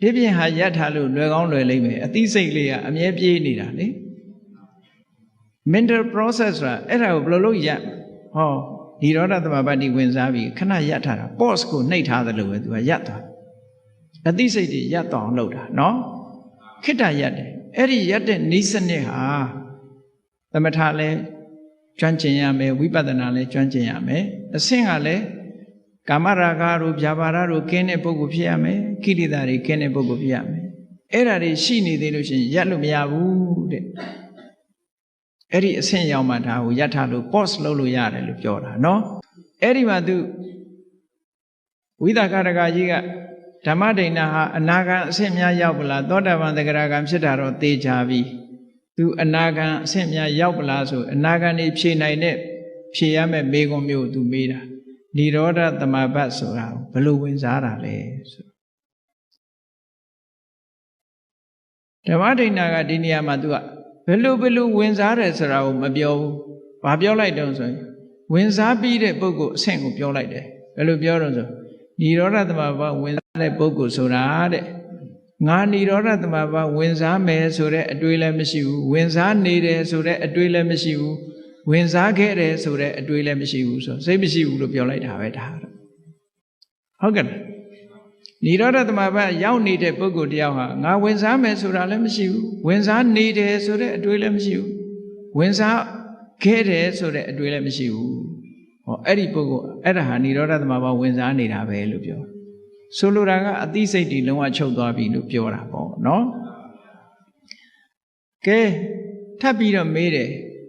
ဒီပြင်ဟာရပ်ထားလို့လွယ်ကောင်းလွယ်လိမ့်မယ်အသိစိတ်လေးကအမြဲပြေးနေတာလေ mental process ဆိုတာအဲ့ဒါကိုဘယ်လိုလုပ်ရပ်ဟောនិရောဓသမဘတ်ဒီဝင်စားပြီးခဏရပ်ထားတာ pause ကိုနှိပ်ထားသလိုပဲသူကရပ်သွားအသိစိတ်တွေရပ်သွားအောင်လုပ်တာနော်ခိတ္တရပ်တယ်အဲ့ဒီရပ်တဲ့ဤစနစ်ဟာသမထလည်းကျွမ်းကျင်ရမယ်ဝိပဿနာလည်းကျွမ်းကျင်ရမယ်အဆင့်ကလည်းကာမရာဂတို့ဗျာပါဒတို့ကင်းတဲ့ပုဂ္ဂိုလ်ဖြစ်ရမယ်ကိလေသာတွေကင်းတဲ့ပုဂ္ဂိုလ်ဖြစ်ရမယ်အဲ့ဒါတွေရှိနေသေးလို့ရှိရင်ရပ်လို့မရဘူးတဲ့အဲ့ဒီအဆင့်ရောက်မှဒါကိုရပ်ထားလို့ pause လုပ်လို့ရတယ်လို့ပြောတာနော်အဲ့ဒီမှာသူဝိသကရကကြီးကဓမ္မဒိဏဟာအနာဂံအဆင့်များရောက်ပလားသောတာပန်တဂရဂံဖြစ်တာတော့သိကြပြီသူအနာဂံအဆင့်များရောက်ပလားဆိုအနာဂံနေဖြေနိုင်တဲ့ဖြေရမယ့်မေခွန်းမျိုးသူမေးတာនិရောဓသမဘတ်ဆိုတာဘယ်လိုဝင်စားတာလဲဆိုဓမ္မဒိဏကဒီနေရာမှာသူကဘယ်လိုဝင်စားတယ်ဆိုတာကိုမပြောဘူး။ဘာပြောလိုက်တုံးဆိုရင်ဝင်စားပြီးတဲ့ပုဂ္ဂိုလ်အဆင့်ကိုပြောလိုက်တယ်။ဘယ်လိုပြောတော့ဆိုនិရောဓသမဘတ်ဝင်စားတဲ့ပုဂ္ဂိုလ်ဆိုတာတဲ့ငါនិရောဓသမဘတ်ဝင်စားမယ်ဆိုတဲ့အတွေးလည်းမရှိဘူး။ဝင်စားနေတယ်ဆိုတဲ့အတွေးလည်းမရှိဘူး။ဝင်စားခဲ့တယ်ဆိုတဲ့အတွေးလည်းမရှိဘူးဆိုစိတ်မရှိဘူးလို့ပြောလိုက်တာပဲဒါ။ဟုတ်ကဲ့လား။និရောဓသမဘတ်ရောက်နေတဲ့ပုဂ္ဂိုလ်တယောက်ဟာငါဝင်စားမယ်ဆိုတာလည်းမရှိဘူးဝင်စားနေတယ်ဆိုတဲ့အတွေးလည်းမရှိဘူးဝင်စားခဲ့တယ်ဆိုတဲ့အတွေးလည်းမရှိဘူးဟောအဲ့ဒီပုဂ္ဂိုလ်အဲ့ဒါဟာនិရောဓသမဘတ်ဝင်စားနေတာပဲလို့ပြောဆိုလိုတာကအသိစိတ်တွေလုံးဝချုပ်သွားပြီလို့ပြောတာပေါ့နော်ကဲထပ်ပြီးတော့မေးတယ်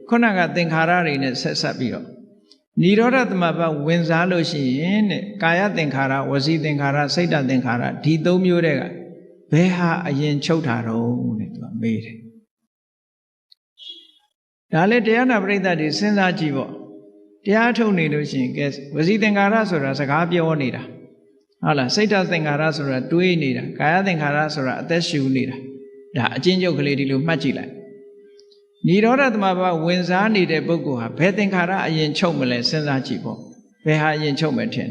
ခုနကသင်္ခါရတွေနဲ့ဆက်ပြီးတော့និရောဓသမဘတ်ဝင်စားလို့ရှိရင်တဲ့ကာယသင်္ခါရဝစီသင်္ခါရစိတ်တသင်္ခါရဒီသုံးမျိုးတွေကဘယ်ဟာအရင်ချုပ်တာတော့တဲ့သူကမေးတယ်ဒါလည်းတရားနာပရိသတ်တွေစဉ်းစားကြည့်ပေါ့တရားထုတ်နေလို့ရှိရင်ကဲဝစီသင်္ခါရဆိုတာစကားပြောနေတာဟုတ်လားစိတ်တသင်္ခါရဆိုတာတွေးနေတာကာယသင်္ခါရဆိုတာအသက်ရှူနေတာဒါအချင်းချုပ်ကလေးဒီလိုမှတ်ကြည့်လိုက်និရောဓသမဘတ်ဝင်စားနေတဲ့ပုဂ္ဂိုလ်ဟာဘယ်သင်္ခါရအရင်ချုပ်မလဲစဉ်းစားကြည့်ပေါ့ဘယ်ဟာအရင်ချုပ်မယ်ထင်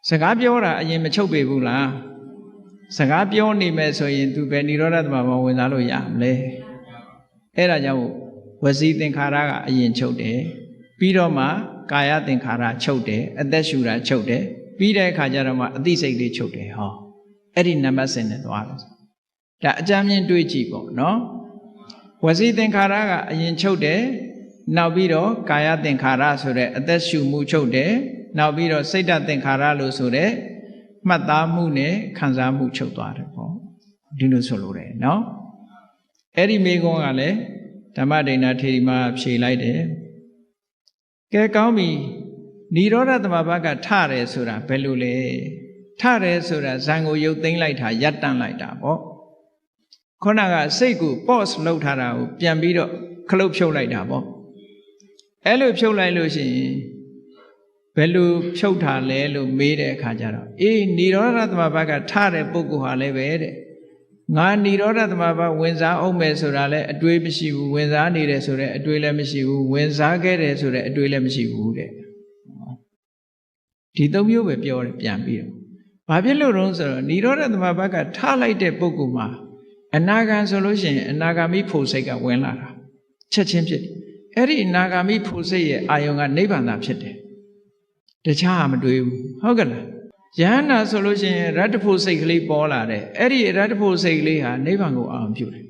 စကားပြောတာအရင်မချုပ်ပေဘူးလားစကားပြောနေမယ်ဆိုရင် तू ဘယ်និရောဓသမဘတ်ဝင်စားလို့ရမလဲအဲ့ဒါကြောင့်ဝစီသင်္ခါရကအရင်ချုပ်တယ်ပြီးတော့မှကာယသင်္ခါရချုပ်တယ်အသက်ရှူတာချုပ်တယ်ပြီးတဲ့အခါကျတော့မှအသိစိတ်တွေချုပ်တယ်ဟောအဲ့ဒီနံပါတ်စဉ်နဲ့သွားတယ်ဒါအကြမ်းမြင်တွေးကြည့်ပေါ့နော်ဝစီသင်္ခါရကအရင်ချုပ်တယ် နောက်ပြီးတော့ကာယသင်္ခါရဆိုတဲ့အသက်ရှူမှုချုပ်တယ်နောက်ပြီးတော့စိတ်ဓာတ်သင်္ခါရလို့ဆိုတဲ့မှတ်သားမှုနဲ့ခံစားမှုချုပ်သွားတယ်ပေါ့ဒီလိုဆိုလို့တယ်နော်အဲ့ဒီမိကုံးကလည်းဓမ္မဒိဏထေရီမှာဖြေလိုက်တယ်ကဲကောင်းပြီនិရောဓသမဘကထတယ်ဆိုတာဘယ်လိုလဲထတယ်ဆိုတာဇံကိုရုပ်သိမ်းလိုက်တာရပ်တန့်လိုက်တာပေါ့ခုနကစိတ်ကို pause လုပ်ထားတာကိုပြန်ပြီးတော့ခလုတ်ဖြုတ်လိုက်တာပေါ့အဲ့လိုဖြုတ်လိုက်လို့ရှိရင်ဘယ်လိုဖြုတ်တာလဲလို့မေးတဲ့အခါကျတော့အေးនិရောဓသမဘကထတဲ့ပုဂ္ဂိုလ်ဟာလည်းပဲတဲ့ငါនិရောဓသမဘဝင်စားအောင်မယ်ဆိုတာလည်းအတွေးမရှိဘူးဝင်စားနေတယ်ဆိုတဲ့အတွေးလည်းမရှိဘူးဝင်စားခဲ့တယ်ဆိုတဲ့အတွေးလည်းမရှိဘူးတဲ့ဒီသုံးမျိုးပဲပြောတယ်ပြန်ပြီးတော့ဘာဖြစ်လို့လဲဆိုတော့និရောဓသမဘကထလိုက်တဲ့ပုဂ္ဂိုလ်မှာအနာဂံဆိုလို့ရှိရင်အနာဂါမိဖို့စိတ်ကဝင်လာတာချက်ချင်းဖြစ်တယ်အဲ့ဒီအနာဂါမိဖို့စိတ်ရဲ့အာယုံကနိဗ္ဗာန်သာဖြစ်တယ်တခြားမတွေ့ဘူးဟုတ်ကဲ့လားယဟန္တာဆိုလို့ရှိရင်ရတ္တဖို့စိတ်ကလေးပေါ်လာတယ်အဲ့ဒီရတ္တဖို့စိတ်ကလေးဟာနိဗ္ဗာန်ကိုအာရုံပြုတယ်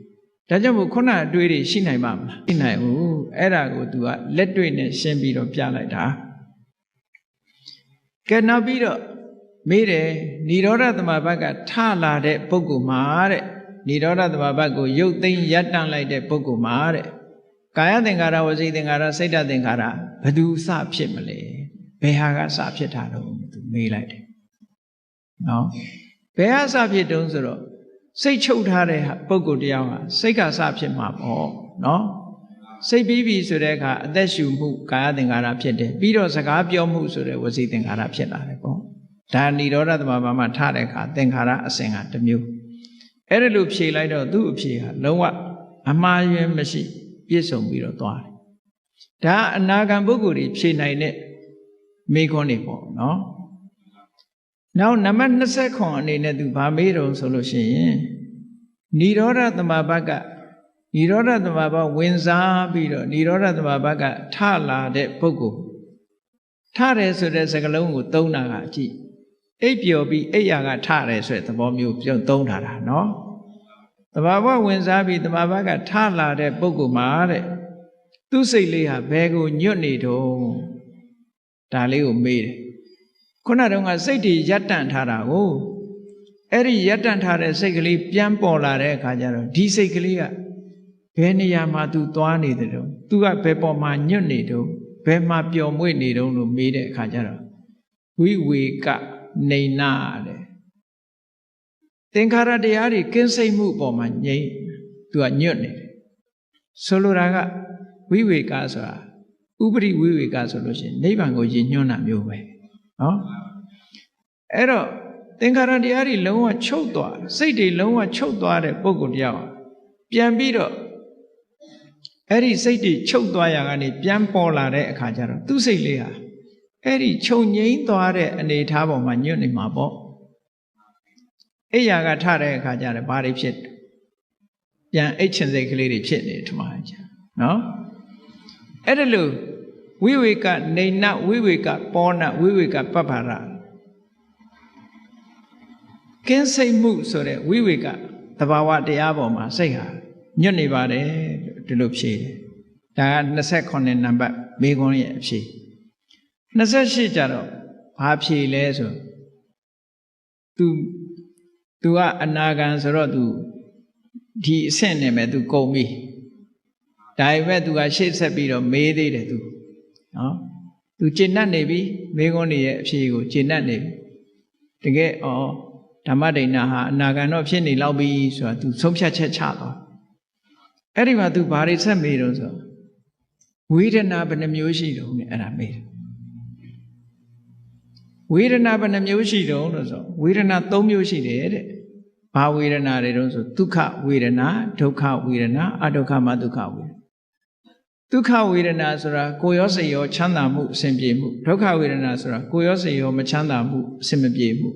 ဒါကြောင့်မို့ခုနအတွေ့တွေရှိနိုင်ပါမလားရှိနိုင်ဘူးအဲ့ဒါကို तू ကလက်တွေ့နဲ့ရှင်းပြီးတော့ပြလိုက်တာကဲနောက်ပြီးတော့မေးတယ်និရောဓသမဘကထလာတဲ့ပုဂ္ဂိုလ်မှာတဲ့និရောဓသမဘကိုရုပ်သိမ်းရပ်တန့်လိုက်တဲ့ပုဂ္ဂိုလ်မှာတဲ့ကာယသင်္ခါရဝစီသင်္ခါရစိတ်ဓာတ်သင်္ခါရဘယ်သူစဖြစ်မလဲဘယ်ဟာကစဖြစ်တာတော့သူမေးလိုက်တယ်နော်ဘယ်ဟာစဖြစ်တုံးဆိုတော့စိတ်ချုပ်ထားတဲ့ပုဂ္ဂိုလ်တယောက်ဟာစိတ်ကစဖြစ်မှာပေါ့နော်စိတ်ပြီးပြီဆိုတဲ့အခါအသက်ရှူမှုကာယသင်္ခါရဖြစ်တယ်ပြီးတော့စကားပြောမှုဆိုတဲ့ဝစီသင်္ခါရဖြစ်လာတယ်ပေါ့ဒါនិရောဓသမဘမှာထတဲ့အခါသင်္ခါရအစဉ်ကတစ်မျိုးအဲ့ဒါလို့ဖြေလိုက်တော့သူ့အဖြေဟာလုံးဝအမှားယွင်းမရှိပြည့်စုံပြီးတော့သွားတယ်ဒါအနာဂံပုဂ္ဂိုလ်တွေဖြေနိုင်တဲ့မေခွန်းတွေပေါ့နော်နောက်နံပါတ်29အနေနဲ့သူဗာမေးတော့ဆိုလို့ရှိရင်និရောဓသမဘကនិရောဓသမဘဝင်စားပြီးတော့និရောဓသမဘကထလာတဲ့ပုဂ္ဂိုလ်ထတယ်ဆိုတဲ့စကားလုံးကိုသုံးတာကအကြည့်အိပ်ပျော်ပြီးအိပ်ရာကထတယ်ဆိုတဲ့သဘောမျိုးပြုံးသုံးထားတာနော်သမဘဝင်စားပြီးသမဘကထလာတဲ့ပုဂ္ဂိုလ်မှာတဲ့သူ့စိတ်လေးဟာဘယ်ကိုညွတ်နေတော့ဒါလေးကိုမေးတယ်ခုနတုန်းကစိတ်တွေရပ်တန့်ထားတာကိုအဲ့ဒီရပ်တန့်ထားတဲ့စိတ်ကလေးပြန်ပေါ်လာတဲ့အခါကျတော့ဒီစိတ်ကလေးကဘယ်နေရာမှာ तू သွားနေတယ်တော့ तू ကဘယ်ပေါ်မှာညွတ်နေတော့ဘယ်မှာပျော်မွေ့နေတော့လို့မေးတဲ့အခါကျတော့ဝိဝေကနေနာတဲ့သင်္ခါရတရားတွေကင်းစိတ်မှုပေါ်မှာငြိမ် तू ကညွတ်နေတယ်ဆိုလိုတာကဝိဝေကဆိုတာဥပရိဝိဝေကဆိုလို့ရှိရင်နိဗ္ဗာန်ကိုရည်ညွှန်းတာမျိုးပဲနော်အဲ့တော့သင်္ခါရတရားတွေလုံးဝချုပ်သွားစိတ်တွေလုံးဝချုပ်သွားတဲ့ပုဂ္ဂိုလ်တရားပြန်ပြီးတော့အဲ့ဒီစိတ်တွေချုပ်သွားရကနေပြန်ပေါ်လာတဲ့အခါကျတော့သူ့စိတ်လေးဟာအဲ့ဒီချုပ်ငြိမ်းသွားတဲ့အနေအထားပေါ်မှာညွတ်နေမှာပေါ့အိယာကထတဲ့အခါကျတော့ဘာတွေဖြစ်ပြန်အိတ်ချင်စိတ်ကလေးတွေဖြစ်နေတယ်ထမကြီးနော်အဲ့ဒါလို့ဝိဝေကနေနဝိဝေကပောနဝိဝေကပပ္ပရကင်းစိတ်မှုဆိုတဲ့ဝိဝေကသဘာဝတရားပေါ်မှာစိတ်ဟာညွတ်နေပါတယ်ဒီလိုဖြေတယ်ဒါက29နံပါတ်မေခွန်းရဲ့အဖြေ28ကျတော့ဘာဖြေလဲဆို तू ကအနာဂံဆိုတော့ तू ဒီအဆင့်နဲ့ပဲ तू ကုန်ပြီဒါပေမဲ့ तू ကရှေ့ဆက်ပြီးတော့မေးသေးတယ် तू နော် तू ကျင့်တတ်နေပြီမေခွန်းရဲ့အဖြေကိုကျင့်တတ်နေပြီတကယ်ဓမ္မဒိဏဟာအနာဂံတော့ဖြစ်နေလောက်ပြီဆိုတာ तू ဆုံးဖြတ်ချက်ချသွားအဲ့ဒီမှာ तू ဘာတွေဆက်မေးတော့ဆိုဝေဒနာဘယ်နှမျိုးရှိတော့နဲ့အဲ့ဒါမေးတယ်ဝေဒနာဘယ်နှမျိုးရှိတော့လို့ဆိုဝေဒနာ3မျိုးရှိတယ်တဲ့ဘာဝေဒနာတွေတော့ဆိုဒုက္ခဝေဒနာဒုက္ခဝေဒနာအဒုက္ခမဒုက္ခဝေဒနာဒုက္ခဝေဒနာဆိုတာကိုယ်ရောစိတ်ရောချမ်းသာမှုအစဉ်ပြေမှုဒုက္ခဝေဒနာဆိုတာကိုယ်ရောစိတ်ရောမချမ်းသာမှုအစဉ်မပြေမှု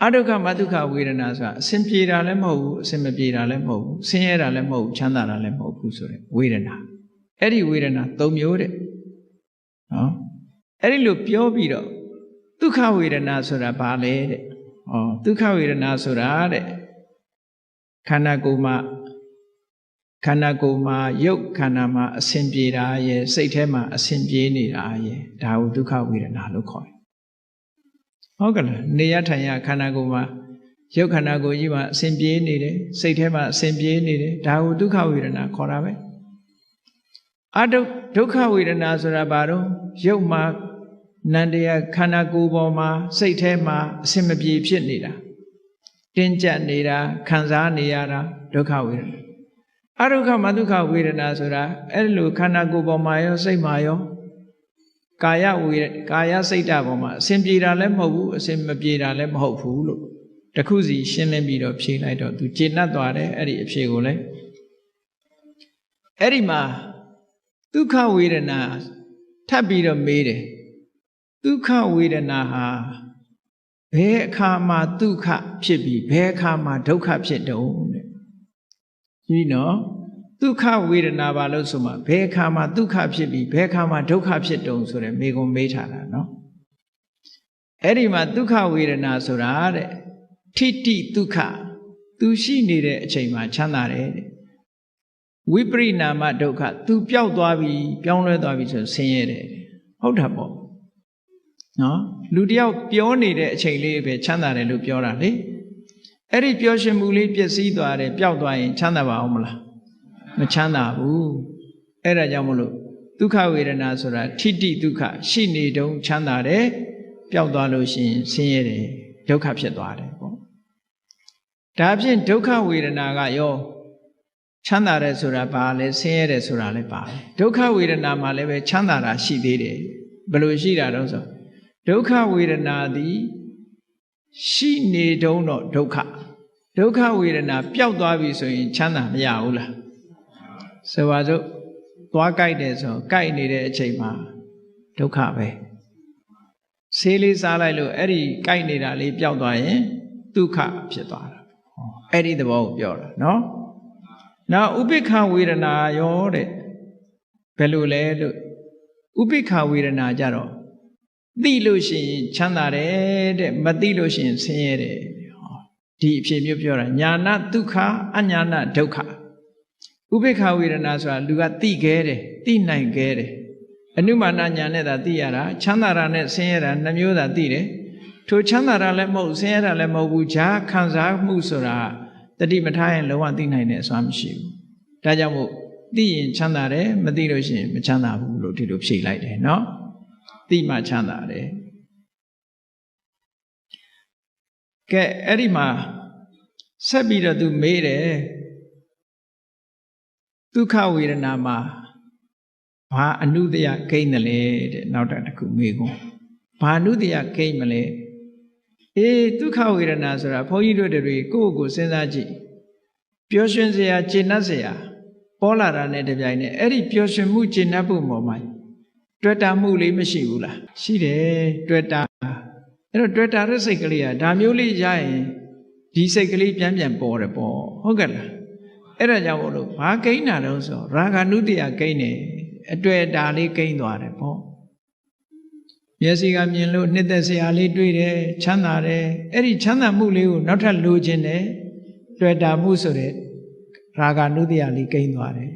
အဒုက္ခမဒုက္ခဝေဒနာဆိုတာအစဉ်ပြေတာလည်းမဟုတ်ဘူးအစဉ်မပြေတာလည်းမဟုတ်ဘူးဆင်းရဲတာလည်းမဟုတ်ဘူးချမ်းသာတာလည်းမဟုတ်ဘူးဆိုတဲ့ဝေဒနာအဲ့ဒီဝေဒနာ3မျိုးတဲ့နော်အဲ့ဒီလိုပြောပြီးတော့ဒုက္ခဝေဒနာဆိုတာဘာလဲတဲ့ဒုက္ခဝေဒနာဆိုတာတဲ့ခန္ဓာကိုယ်မှာ ခန္ဓာကိုယ်မှာရုပ်ခန္ဓာမှာအစဉ်ပြေတာရဲ့စိတ်ထဲမှာအစဉ်ပြေနေတာရဲ့ဒါကိုဒုက္ခဝေဒနာလို့ခေါ်တယ်ဟုတ်ကလားနေရထိုင်ရခန္ဓာကိုယ်မှာရုပ်ခန္ဓာကိုယ်ကြီးမှာအစဉ်ပြေနေတယ်စိတ်ထဲမှာအစဉ်ပြေနေတယ်ဒါကိုဒုက္ခဝေဒနာခေါ်တာပဲအဒုက္ခဝေဒနာဆိုတာဘာတော့ရုပ်မှာနန္တရားခန္ဓာကိုယ်ပေါ်မှာစိတ်ထဲမှာအစဉ်မပြေဖြစ်နေတာတင်းကျပ်နေတာခံစားနေရတာဒုက္ခဝေဒနာအဒုက္ခမဒုက္ခဝေဒနာဆိုတာအဲ့လိုခန္ဓာကိုယ်ပေါ်မှာရောစိတ်မှာရောကာယစိတ်ဓာတ်ပေါ်မှာအစဉ်ပြေတာလည်းမဟုတ်ဘူးအစဉ်မပြေတာလည်းမဟုတ်ဘူးလို့တခုစီရှင်းလင်းပြီးတော့ဖြေလိုက်တော့သူကျေနပ်သွားတယ်အဲ့ဒီအဖြေကိုလည်းအဲ့ဒီမှာဒုက္ခဝေဒနာထပ်ပြီးတော့မေးတယ်ဒုက္ခဝေဒနာဟာဘယ်အခါမှာဒုက္ခဖြစ်ပြီးဘယ်အခါမှာဒုက္ခဖြစ်တုံးတဲ့ဒီနော်ဒုက္ခဝေဒနာပါလို့ဆိုမှဘယ်အခါမှာဒုက္ခဖြစ်ပြီးဘယ်အခါမှာဒုက္ခဖြစ်တုံးဆိုတဲ့မေးခွန်းမေးထားတာနော်အဲ့ဒီမှာဒုက္ခဝေဒနာဆိုတာတဲ့ထိတိဒုက္ခသူရှိနေတဲ့အချိန်မှာချမ်းသာတယ်တဲ့ဝိပရိနာမဒုက္ခသူပျောက်သွားပြီပြောင်းလဲသွားပြီဆိုဆင်းရဲတယ်ဟုတ်တာပေါ့နော်လူတယောက်ပြောနေတဲ့အချိန်လေးပဲချမ်းသာတယ်လို့ပြောတာလေအဲ့ဒီပြောရှင်မှုလေးပျက်စီးသွားတယ်ပျောက်သွားရင်ချမ်းသာပါအောင်မလားမချမ်းသာဘူးအဲ့ဒါကြောင့်မလို့ဒုက္ခဝေဒနာဆိုတာထိတိဒုက္ခရှိနေတုံးချမ်းသာတယ်ပျောက်သွားလို့ရှိရင်ဆင်းရဲတယ်ဒုက္ခဖြစ်သွားတယ်ပေါ့ဒါဖြင့်ဒုက္ခဝေဒနာကရောချမ်းသာတယ်ဆိုတာဘာလဲဆင်းရဲတယ်ဆိုတာလည်းပါဒုက္ခဝေဒနာမှာလည်းပဲချမ်းသာတာရှိသေးတယ်ဘယ်လိုရှိတာတော့ဆိုဒုက္ခဝေဒနာသည်ရှိနေတုံးတော့ဒုက္ခဝေဒနာပျောက်သွားပြီဆိုရင်ချမ်းသာမရဘူးလားဆိုပါစို့သွားကြိုက်တယ်ဆိုကြိုက်နေတဲ့အချိန်မှာဒုက္ခပဲဆေးလေးစားလိုက်လို့အဲ့ဒီကြိုက်နေတာလေးပျောက်သွားရင်ဒုက္ခဖြစ်သွားတာအဲ့ဒီသဘောကိုပြောတာနော်နောက်ဥပိ္ပခဝေဒနာရောတဲ့ဘယ်လိုလဲလို့ဥပိ္ပခဝေဒနာကြတော့သိလို့ရှိရင်ချမ်းသာတယ်တဲ့မသိလို့ရှိရင်ဆင်းရဲတယ်ဒီအဖြစ်မျိုးပြောတာညာနာဒုက္ခအညာနာဒုက္ခဥပိ္ပခဝေဒနာဆိုတာလူကသိခဲ့တယ်သိနိုင်ခဲ့တယ်အနုမာနညာနဲ့သာသိရတာချမ်းသာတာနဲ့ဆင်းရဲတာနှမျိုးသာသိတယ်ထိုချမ်းသာတာလည်းမဟုတ်ဆင်းရဲတာလည်းမဟုတ်ဘူးဈာခံစားမှုဆိုတာတတိမထားရင်လုံးဝသိနိုင်တဲ့အစွမ်းမရှိဘူးဒါကြောင့်မို့သိရင်ချမ်းသာတယ်မသိလို့ရှိရင်မချမ်းသာဘူးလို့ဒီလိုဖြေလိုက်တယ်နော်သိမှချမ်းသာတယ်ကဲအဲ့ဒီမှာဆက်ပြီးတော့သူမေးတယ်ဒုက္ခဝေဒနာမှာဘာအနုတ္တယကိန်းတယ်လေတဲ့နောက်တစ်ခုမေးကုန်ဘာအနုတ္တယကိန်းမလဲဒုက္ခဝေဒနာဆိုတာဘုန်းကြီးတို့တွေကိုယ့်ကိုယ်စဉ်းစားကြည့်ပျော်ရွှင်စရာကျေနပ်စရာပေါ်လာတာနဲ့တပြိုင်နက်အဲ့ဒီပျော်ရွှင်မှုကျေနပ်မှုပေါ်မှာတွေ့တာမှုလေးမရှိဘူးလားရှိတယ်တွေ့တာအဲ့တော့တွေ့တာတဲ့စိတ်ကလေးကဒါမျိုးလေးရရင်ဒီစိတ်ကလေးပြန်ပေါ်တယ်ပေါ့ဟုတ်ကဲ့လားအဲ့ဒါကြောင့်မို့လို့ဘာကိန်းတာတော့ဆိုရာဂနုတ္တယကိန်းတယ်အတွေ့တာလေးကိန်းသွားတယ်ပေါ့မျက်စိကမြင်လို့နှစ်သက်စရာလေးတွေ့တယ်ချမ်းသာတယ်အဲ့ဒီချမ်းသာမှုလေးကိုနောက်ထပ်လိုချင်တယ်တွေ့တာမှုဆိုတဲ့ရာဂနုတ္တယလေးကိန်းသွားတယ်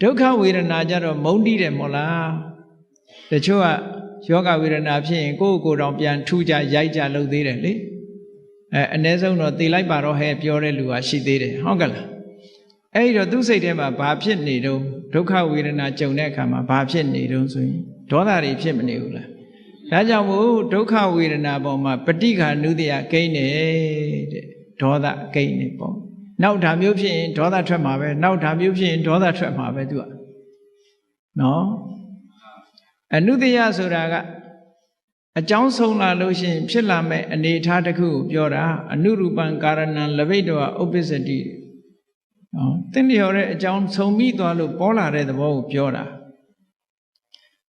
ဒုက္ခဝေဒနာကြတော့မုန်းတိတယ်မို့လားတချို့ကယောဂဝေဒနာဖြစ်ရင်ကိုယ့်ကိုယ်တော်ပြန်ထူကြရိုက်ကြလုပ်သေးတယ်လေအ ਨੇ ဆုံးတော့သေလိုက်ပါတော့ဟဲ့ပြောတဲ့လူကရှိသေးတယ်ဟုတ်ကဲ့လားအဲ့ဒီတော့သူ့စိတ်ထဲမှာဘာဖြစ်နေတုံးဒုက္ခဝေဒနာကြုံတဲ့အခါမှာဘာဖြစ်နေတုံးဆိုရင်ဒေါသတွေဖြစ်မနေဘူးလားဒါကြောင့်မို့ဒုက္ခဝေဒနာပေါ်မှာပဋိက္ခဏုတ္တယကိန်းတယ်တဲ့ဒေါသကိန်းတယ်ပေါ့နောက်ဓာမျိုးဖြစ်ရင်ဒေါသထွက်မှာပဲနောက်ဓာမျိုးဖြစ်ရင်ဒေါသထွက်မှာပဲသူကနော်အနုတ္တယဆိုတာကအကြောင်းဆုံးလာလို့ရှိရင်ဖြစ်လာမဲ့အနေအထားတစ်ခုကိုပြောတာအနုရူပံကာရဏံလဘိတ္တဝဥပ္ပစ္စတိနော်သင်လျော်တဲ့အကြောင်းဆုံးပြီးသွားလို့ပေါ်လာတဲ့သဘောကိုပြောတာ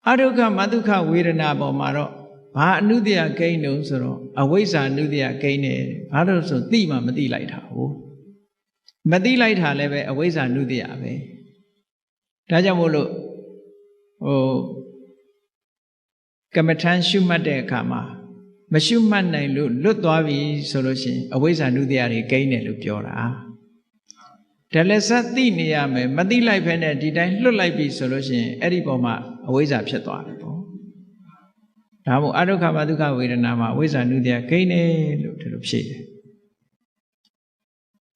အဒုက္ခမဒုက္ခဝေဒနာပေါ်မှာတော့ဘာအနုတ္တယကိန်းတုံးဆိုတော့အဝိဇ္ဇာအနုတ္တယကိန်းတယ်ဘာလို့ဆိုသိမှမသိလိုက်တာဟုတ်မသိလိုက်တာလည်းပဲအဝိဇ္ဇာနုတ္တယပဲဒါကြောင့်မို့လို့ကမ္မထမ်းရှုမှတ်တဲ့အခါမှာမရှုမှတ်နိုင်လို့လွတ်သွားပြီဆိုလို့ရှိရင်အဝိဇ္ဇာနုတ္တယတွေကိန်းတယ်လို့ပြောတာ ဒါလည်းစသိနေရမယ်မသိလိုက်ဖဲနဲ့ဒီတိုင်းလွတ်လိုက်ပြီဆိုလို့ရှိရင်အဲ့ဒီပေါ်မှာအဝိဇ္ဇာဖြစ်သွားတယ်ပေါ့ဒါမို့အဒုက္ခမဒုက္ခဝေဒနာမှာအဝိဇ္ဇာနုတ္တိယဂိမ်းတယ်လို့ဒီလိုဖြေတယ်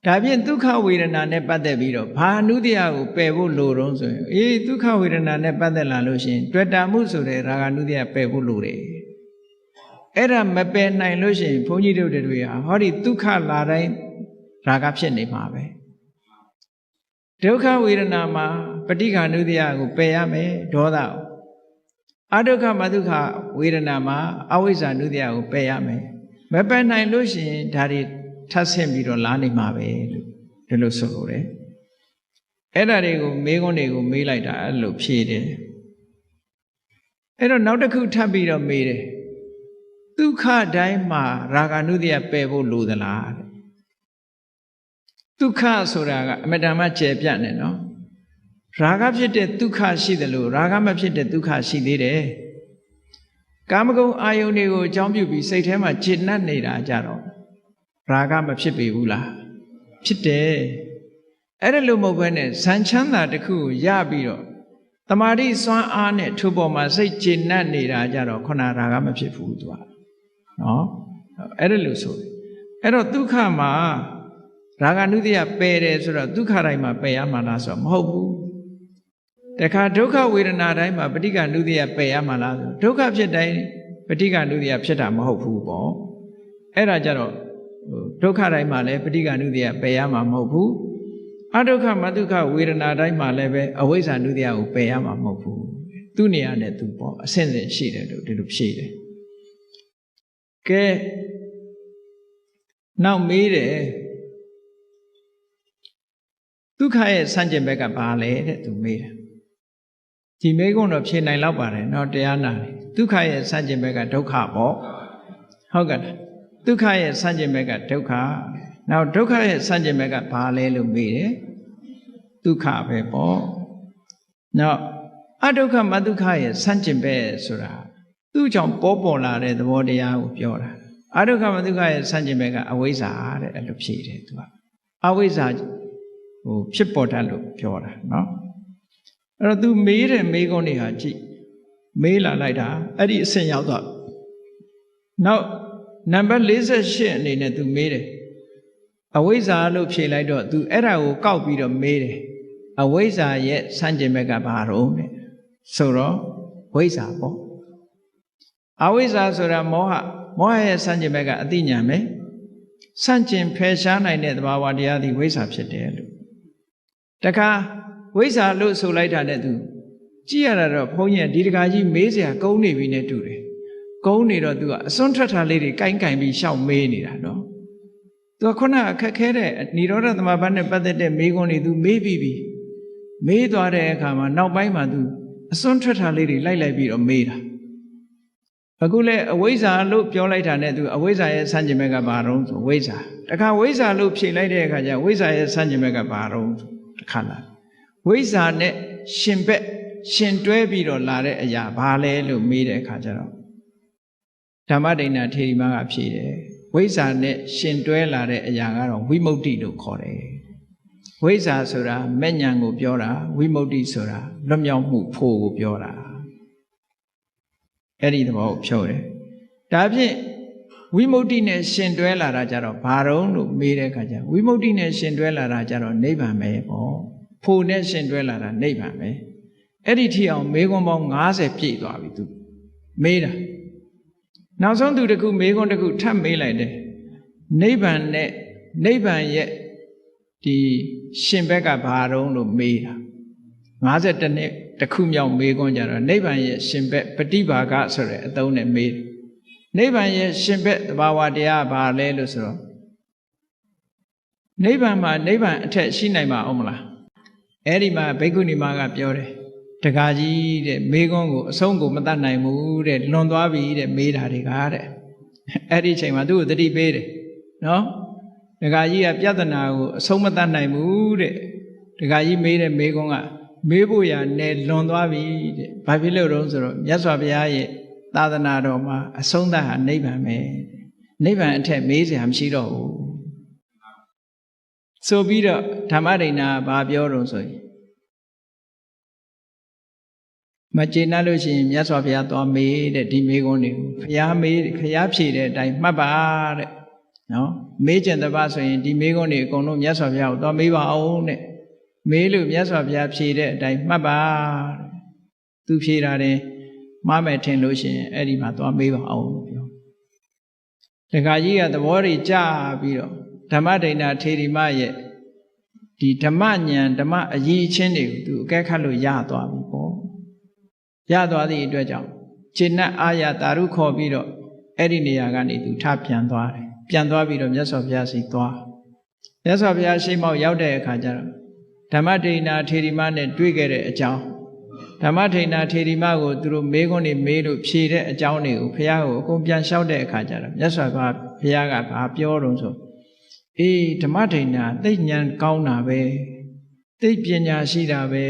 ဒါဖြင့်ဒုက္ခဝေဒနာနဲ့ပတ်သက်ပြီးတော့ဘာနုတ္တိယကိုပယ်ဖို့လိုတော့ဆိုရင်ဒုက္ခဝေဒနာနဲ့ပတ်သက်လာလို့ရှိရင်တွေ့တာမှုဆိုတဲ့ရာဂနုတ္တိယပယ်ဖို့လိုတယ်အဲ့ဒါမပယ်နိုင်လို့ရှိရင်ဘုန်းကြီးတို့တွေဟာဟောဒီဒုက္ခလာတိုင်းရာဂဖြစ်နေမှာပဲဒုက္ခဝေဒနာမှာပဋိက္ခဏုတ္တိယကိုပယ်ရမယ်ဒေါသအဒုက္ခမဒုက္ခဝေဒနာမှာအဝိဇ္ဇာနုတ္တိယကိုပယ်ရမယ်မပယ်နိုင်လို့ရှိရင်ဒါတွေထပ်ဆင့်ပြီးတော့လာနေမှာပဲလို့ဒီလိုဆိုလိုတယ်အဲ့ဒါတွေကိုမေးခွန်းတွေကိုမေးလိုက်တာအဲ့လိုဖြေတယ်အဲ့တော့နောက်တစ်ခုထပ်ပြီးတော့မေးတယ်ဒုက္ခတိုင်းမှာရာဂနုတ္တိယပယ်ဖို့လိုသလားတဲ့ဒုက္ခဆိုတာကအမတန်မှကျယ်ပြန့်နေနော်ရာဂဖြစ်တဲ့ဒုက္ခရှိတယ်လို့ရာဂမဖြစ်တဲ့ဒုက္ခရှိသေးတယ်ကာမဂုဏ်အာယုန်တွေကိုအကြောင်းပြုပြီးစိတ်ထဲမှာကျေနပ်နေတာကြတော့ရာဂမဖြစ်ပေဘူးလားဖြစ်တယ်အဲ့ဒါလို့မဟုတ်ဘဲနဲ့ဇန်ချမ်းသာတစ်ခုကိုရပြီးတော့တမာတိစွမ်းအားနဲ့ထိုပေါ်မှာစိတ်ကျေနပ်နေတာကြတော့ခဏရာဂမဖြစ်ဘူးသူကနော်အဲ့ဒါလို့ဆိုတယ်အဲ့တော့ဒုက္ခမှာရာဂနုတ္တိယပယ်တယ်ဆိုတော့ဒုက္ခတိုင်းမှာပယ်ရမှာလားဆိုတော့မဟုတ်ဘူးတခါဒုက္ခဝေဒနာတိုင်းမှာပဋိက္ခနုတ္တိယပယ်ရမှာလားဆိုဒုက္ခဖြစ်တိုင်းပဋိက္ခနုတ္တိယဖြစ်တာမဟုတ်ဘူးပေါ့အဲ့ဒါကြတော့ဒုက္ခတိုင်းမှာလည်းပဋိက္ခနုတ္တိယပယ်ရမှာမဟုတ်ဘူးအဒုက္ခမဒုက္ခဝေဒနာတိုင်းမှာလည်းပဲအဝိဇ္ဇာနုတ္တိယကိုပယ်ရမှာမဟုတ်ဘူးသူ့နေရာနဲ့သူပေါ့အဆင့်ဆင့်ရှိတယ်လို့ဒီလိုဖြေတယ်ကဲနောက်မေးတယ်ဒုက္ခရဲ့ဆန့်ကျင်ဘက်ကဘာလဲတဲ့သူမေးတယ်ဒီမေးခွန်းတော့ဖြေနိုင်လောက်ပါတယ်เนาะတရားနာတယ်ဒုက္ခရဲ့ဆန့်ကျင်ဘက်ကဒုက္ခပေါ့ဟုတ်ကဲ့ဒုက္ခရဲ့ဆန့်ကျင်ဘက်ကဒုက္ခနောက်ဒုက္ခရဲ့ဆန့်ကျင်ဘက်ကဘာလဲလို့မေးတယ်ဒုက္ခပဲပေါ့နောက်အဒုက္ခမဒုက္ခရဲ့ဆန့်ကျင်ဘက်ဆိုတာသူ့ကြောင့်ပေါ်လာတဲ့သဘောတရားကိုပြောတာအဒုက္ခမဒုက္ခရဲ့ဆန့်ကျင်ဘက်ကအဝိဇ္ဇာတဲ့အဲ့လိုဖြေတယ်သူကအဝိဇ္ဇာဖြစ်ပေါ်တတ်လို့ပြောတာเนาะအဲ့တော့ तू မေးတဲ့မေးခွန်းတွေဟာကြည့်မေးလာလိုက်တာအဲ့ဒီအဆင့်ရောက်တော့နောက်နံပါတ်48အနေနဲ့ तू မေးတယ်အဝိဇ္ဇာလို့ဖြေလိုက်တော့ तू အဲ့ဒါကိုကောက်ပြီးတော့မေးတယ်အဝိဇ္ဇာရဲ့ဆန့်ကျင်ဘက်ကဘာတော့လဲဆိုတော့ဝိဇ္ဇာပေါ့အဝိဇ္ဇာဆိုတာမောဟရဲ့ဆန့်ကျင်ဘက်ကအသိဉာဏ်ပဲဆန့်ကျင်ဖယ်ရှားနိုင်တဲ့သဘာဝတရားသည်ဝိဇ္ဇာဖြစ်တယ်လို့တခါဝိဇ္ဇာလို့ဆိုလိုက်တာနဲ့သူကြည့်ရတာတော့ဘုန်းကြီးကဒီတခါကြီးမေးစရာကုန်းနေပြီနဲ့တူတယ်ကုန်းနေတော့သူကအစွန်းထွက်ထားလေးတွေကိုင်ပြီးရှောက်မေးနေတာနော်သူကခုနအခက်ခဲတဲ့និရောဓသမဘတ်နဲ့ပတ်သက်တဲ့မေးခွန်းတွေသူမေးပြီးပြီမေးသွားတဲ့အခါမှာနောက်ပိုင်းမှာသူအစွန်းထွက်ထားလေးတွေလိုက်ပြီးတော့မေးတာအခုလဲအဝိဇ္ဇာလို့ပြောလိုက်တာနဲ့သူအဝိဇ္ဇာရဲ့ဆန့်ကျင်ဘက်ကဘာတော့ဆိုဝိဇ္ဇာတခါဝိဇ္ဇာလို့ဖြေလိုက်တဲ့အခါကျဝိဇ္ဇာရဲ့ဆန့်ကျင်ဘက်ကဘာတော့တခါလာဝိဇ္ဇာနဲ့ရှင်ဘက်ရှင်တွဲပြီးတော့လာတဲ့အရာဘာလဲလို့မေးတဲ့အခါကျတော့ဓမ္မဒိဏထေရီမကဖြေတယ်ဝိဇ္ဇာနဲ့ရှင်တွဲလာတဲ့အရာကတော့ဝိမု ക്തി လို့ခေါ်တယ်ဝိဇ္ဇာဆိုတာမဲ့ညာကိုပြောတာဝိမု ക്തി ဆိုတာလွတ်မြောက်မှုဖို့ကိုပြောတာအဲ့ဒီသဘောကိုဖြုတ်တယ်ဒါဖြင့်ဝိမု ക്തി နဲ့ရှင်တွဲလာတာကြတော့ဘာတော့လို့မေးတဲ့အခါကျဝိမု ക്തി နဲ့ရှင်တွဲလာတာကြတော့နိဗ္ဗာန်ပဲပေါ့ဖို့နဲ့ရှင်တွဲလာတာနိဗ္ဗာန်ပဲအဲ့ဒီထိအောင်မေးခွန်းပေါင်း90ပြည့်သွားပြီသူမေးတာနောက်ဆုံးသူတခုမေးခွန်းတခုထပ်မေးလိုက်တယ်နိဗ္ဗာန်နဲ့နိဗ္ဗာန်ရဲ့ဒီရှင်ဘက်ကဘာတော့လို့မေးတာ52နှစ်တခုမြောက်မေးခွန်းကြတော့နိဗ္ဗာန်ရဲ့ရှင်ဘက်ပฏิဘာဂဆိုတဲ့အသုံးနဲ့မေးတယ်နိဗ္ဗာန်ရဲ့ရှင်ဘက်သဘာဝတရားဘာလဲလို့ဆိုတော့နိဗ္ဗာန်မှာနိဗ္ဗာန်အထက်ရှိနိုင်မှာအောင်မလားအဲ့ဒီမှာဘိက္ခုနီမကပြောတယ်တကားကြီးတဲ့မေးခွန်းကိုအဆုံးကိုမတတ်နိုင်ဘူးတဲ့လွန်သွားပြီတဲ့မေးတာတွေကတဲ့အဲ့ဒီအချိန်မှာသူ့ကိုသတိပေးတယ်နော်တကားကြီးကပြဿနာကိုအဆုံးမတတ်နိုင်ဘူးတဲ့တကားကြီးမေးတဲ့မေးခွန်းကမေးဖို့ရနယ်လွန်သွားပြီတဲ့ဘာဖြစ်လို့တော့ဆိုတော့မြတ်စွာဘုရားရဲ့သာသနာတော်မှာအဆုံးသတ်ဟာနိဗ္ဗာန်ပဲနိဗ္ဗာန်အထက်မေးစရာမရှိတော့ဘူး ဆိုပြီးတော့ဓမ္မဒိဏဘာပြောတော့ဆိုရင်မကျေနပ်လို့ရှိရင်မြတ်စွာဘုရားသွားမေးတဲ့ဒီမေးခွန်းတွေကိုဘုရားမေးဘုရားဖြေတဲ့အတိုင်းမှတ်ပါတဲ့နော်မေးကျင်တပတ်ဆိုရင်ဒီမေးခွန်းတွေအကုန်လုံးမြတ်စွာဘုရားကိုသွားမေးပါအောင်တဲ့မေးလို့မြတ်စွာဘုရားဖြေတဲ့အတိုင်းမှတ်ပါတဲ့သူဖြေတာတယ်မှားမယ်ထင်လို့ရှိရင်အဲ့ဒီမှာသွားမေးပါအောင်ပြောတခါကြီးကသဘောတွေကြပြီးတော့ဓမ္မဒိဏထေရီမရဲ့ဒီဓမ္မဉာဏ်ဓမ္မအရေးချင်းတွေကိုသူအကဲခတ်လို့ရသွားပြီပေါ့ရသွားသည့်အတွက်ကြောင့်ခြေနဲ့အာရတာရုခေါ်ပြီးတော့အဲ့ဒီနေရာကနေသူထပြန်သွားတယ်ပြန်သွားပြီးတော့မြတ်စွာဘုရားရှိသွားမြတ်စွာဘုရားရှိမောက်ရောက်တဲ့အခါကျတော့ဓမ္မဒိဏထေရီမနဲ့တွေ့ခဲ့တဲ့အကြောင်းဓမ္မဒိဏထေရီမကိုသူတို့မေးခွန်းတွေမေးလို့ဖြေတဲ့အကြောင်းတွေကိုဘုရားကိုအကုန်ပြန်လျှောက်တဲ့အခါကျတော့မြတ်စွာဘုရားကဘာပြောတော့ဆိုအေးဓမ္မဒိဏသိဉာဏ်ကောင်းတာပဲသိပညာရှိတာပဲ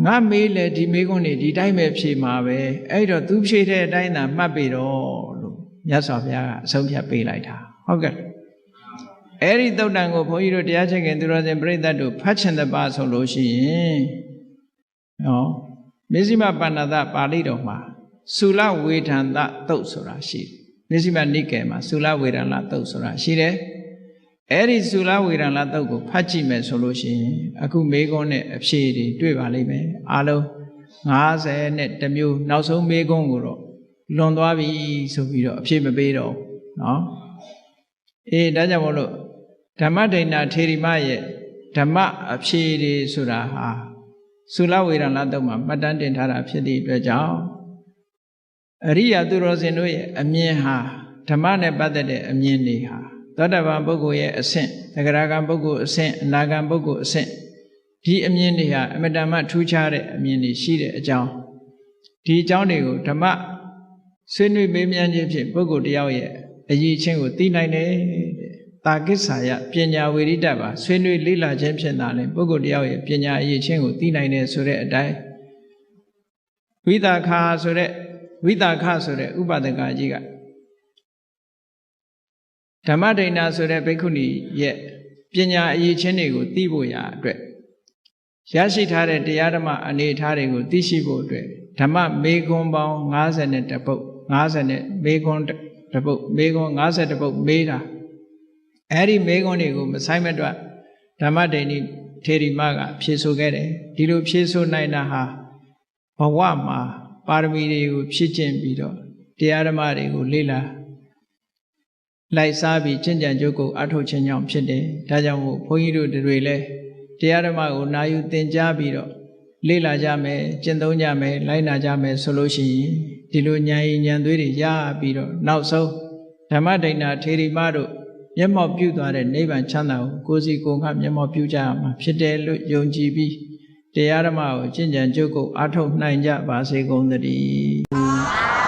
ငါမေးလေဒီမေးခွန်းတွေဒီတိုင်းပဲဖြေမှာပဲအဲ့တော့သူဖြေတဲ့အတိုင်းသာမှတ်ပြီတော့လို့မြတ်စွာဘုရားကအဆုံးဖြတ်ပေးလိုက်တာဟုတ်ကဲ့အဲ့ဒီသုတ်တန်ကိုဘုန်းကြီးတို့တရားချက်ခင်သူတော်စင်ပြိဿတ်တို့ဖတ်ချင်တဲ့ပါဆိုလို့ရှိရင်နော်မေဇိမပဏ္ဏတပါဠိတော်မှာသုလဝေဒန္တသုတ်ဆိုတာရှိတယ်မေဇိမနိကေမှာသုလဝေဒန္တသုတ်ဆိုတာရှိတယ်အဲ့ဒီသုလဝေဒန္တသုတ်ကိုဖတ်ကြည့်မယ်ဆိုလို့ရှိရင်အခုမေးခွန်းနဲ့အဖြေတွေတွေ့ပါလိမ့်မယ်အားလုံး50နဲ့တစ်မျိုးနောက်ဆုံးမေးခွန်းကိုတော့လွန်သွားပြီဆိုပြီးတော့အဖြေမပေးတော့နော်အေးဒါကြောင့်မို့လို့ဓမ္မဒိဏထေရီမရဲ့ဓမ္မအဖြေတွေဆိုတာဟာသုလဝေဒန္တသုတ်မှာမှတ်တမ်းတင်ထားတာဖြစ်သည့်အတွက်ကြောင့်အရိယာသူတော်စင်တို့ရဲ့အမြင်ဟာဓမ္မနဲ့ပတ်သက်တဲ့အမြင်တွေဟာသောတပန်ပုဂ္ဂိုလ်ရဲ့အဆင့်သဂရဂံပုဂ္ဂိုလ်အဆင့်အနာဂံပုဂ္ဂိုလ်အဆင့်ဒီအမြင်တွေဟာအမတန်မှထူးခြားတဲ့အမြင်တွေရှိတဲ့အကြောင်းဒီအကြောင်းတွေကိုဓမ္မဆွေးနွေးမေးမြန်းခြင်းဖြင့်ပုဂ္ဂိုလ်တယောက်ရဲ့အရေးချင်းကိုသိနိုင်တယ်တာကိစ္ဆာယပညာဝေရိတပါဆွေးနွေးလေ့လာခြင်းဖြင့်သာလဲပုဂ္ဂိုလ်တယောက်ရဲ့ပညာအရေးချင်းကိုသိနိုင်တယ်ဆိုတဲ့အတိုင်းဝိသခာဆိုတဲ့ဥပဒကကြီးကဓမ္မဒိဏဆိုတဲ့ဘိက္ခုနီရဲ့ပညာအရေးချင်းတွေကိုသိဖို့ရာအတွက်ရရှိထားတဲ့တရားဓမ္မအနေအထားတွေကိုသိရှိဖို့အတွက်ဓမ္မမေခွန်းပေါင်း52ပုဒ်50နဲ့မေခွန်းတစ်ပုဒ်မေခွန်း50ပုဒ်မေးတာအဲ့ဒီမေခွန်းတွေကိုမဆိုင်မတွက်ဓမ္မဒိဏထေရီမကဖြေဆိုခဲ့တယ်ဒီလိုဖြေဆိုနိုင်တာဟာဘဝမှာပါရမီတွေကိုဖြည့်ကျင့်ပြီးတော့တရားဓမ္မတွေကိုလေ့လာလိုက်စားပြီးကျင့်ကြံကြိုးကိုအထောက်ခြင်းကြောင့်ဖြစ်တယ်ဒါကြောင့်မို့ဘုန်းကြီးတို့တွေလည်းတရားဓမ္မကိုနာယူသင်ကြားပြီးတော့လေ့လာကြမယ်ကျင့်သုံးကြမယ်လိုက်နာကြမယ်ဆိုလို့ရှိရင်ဒီလိုဉာဏ်ရည်ဉာဏ်သွေးတွေရပြီးတော့နောက်ဆုံးဓမ္မဒိဏထေရီမတို့မျက်မှောက်ပြုသွားတဲ့နိဗ္ဗာန်ချမ်းသာကိုကိုယ်စီကိုယ်ငှမျက်မှောက်ပြုကြရမှာဖြစ်တယ်လို့ယုံကြည်ပြီးတရားဓမ္မကိုကျင့်ကြံကြိုးကိုအထောက်နိုင်ကြပါစေကုန်သတည်း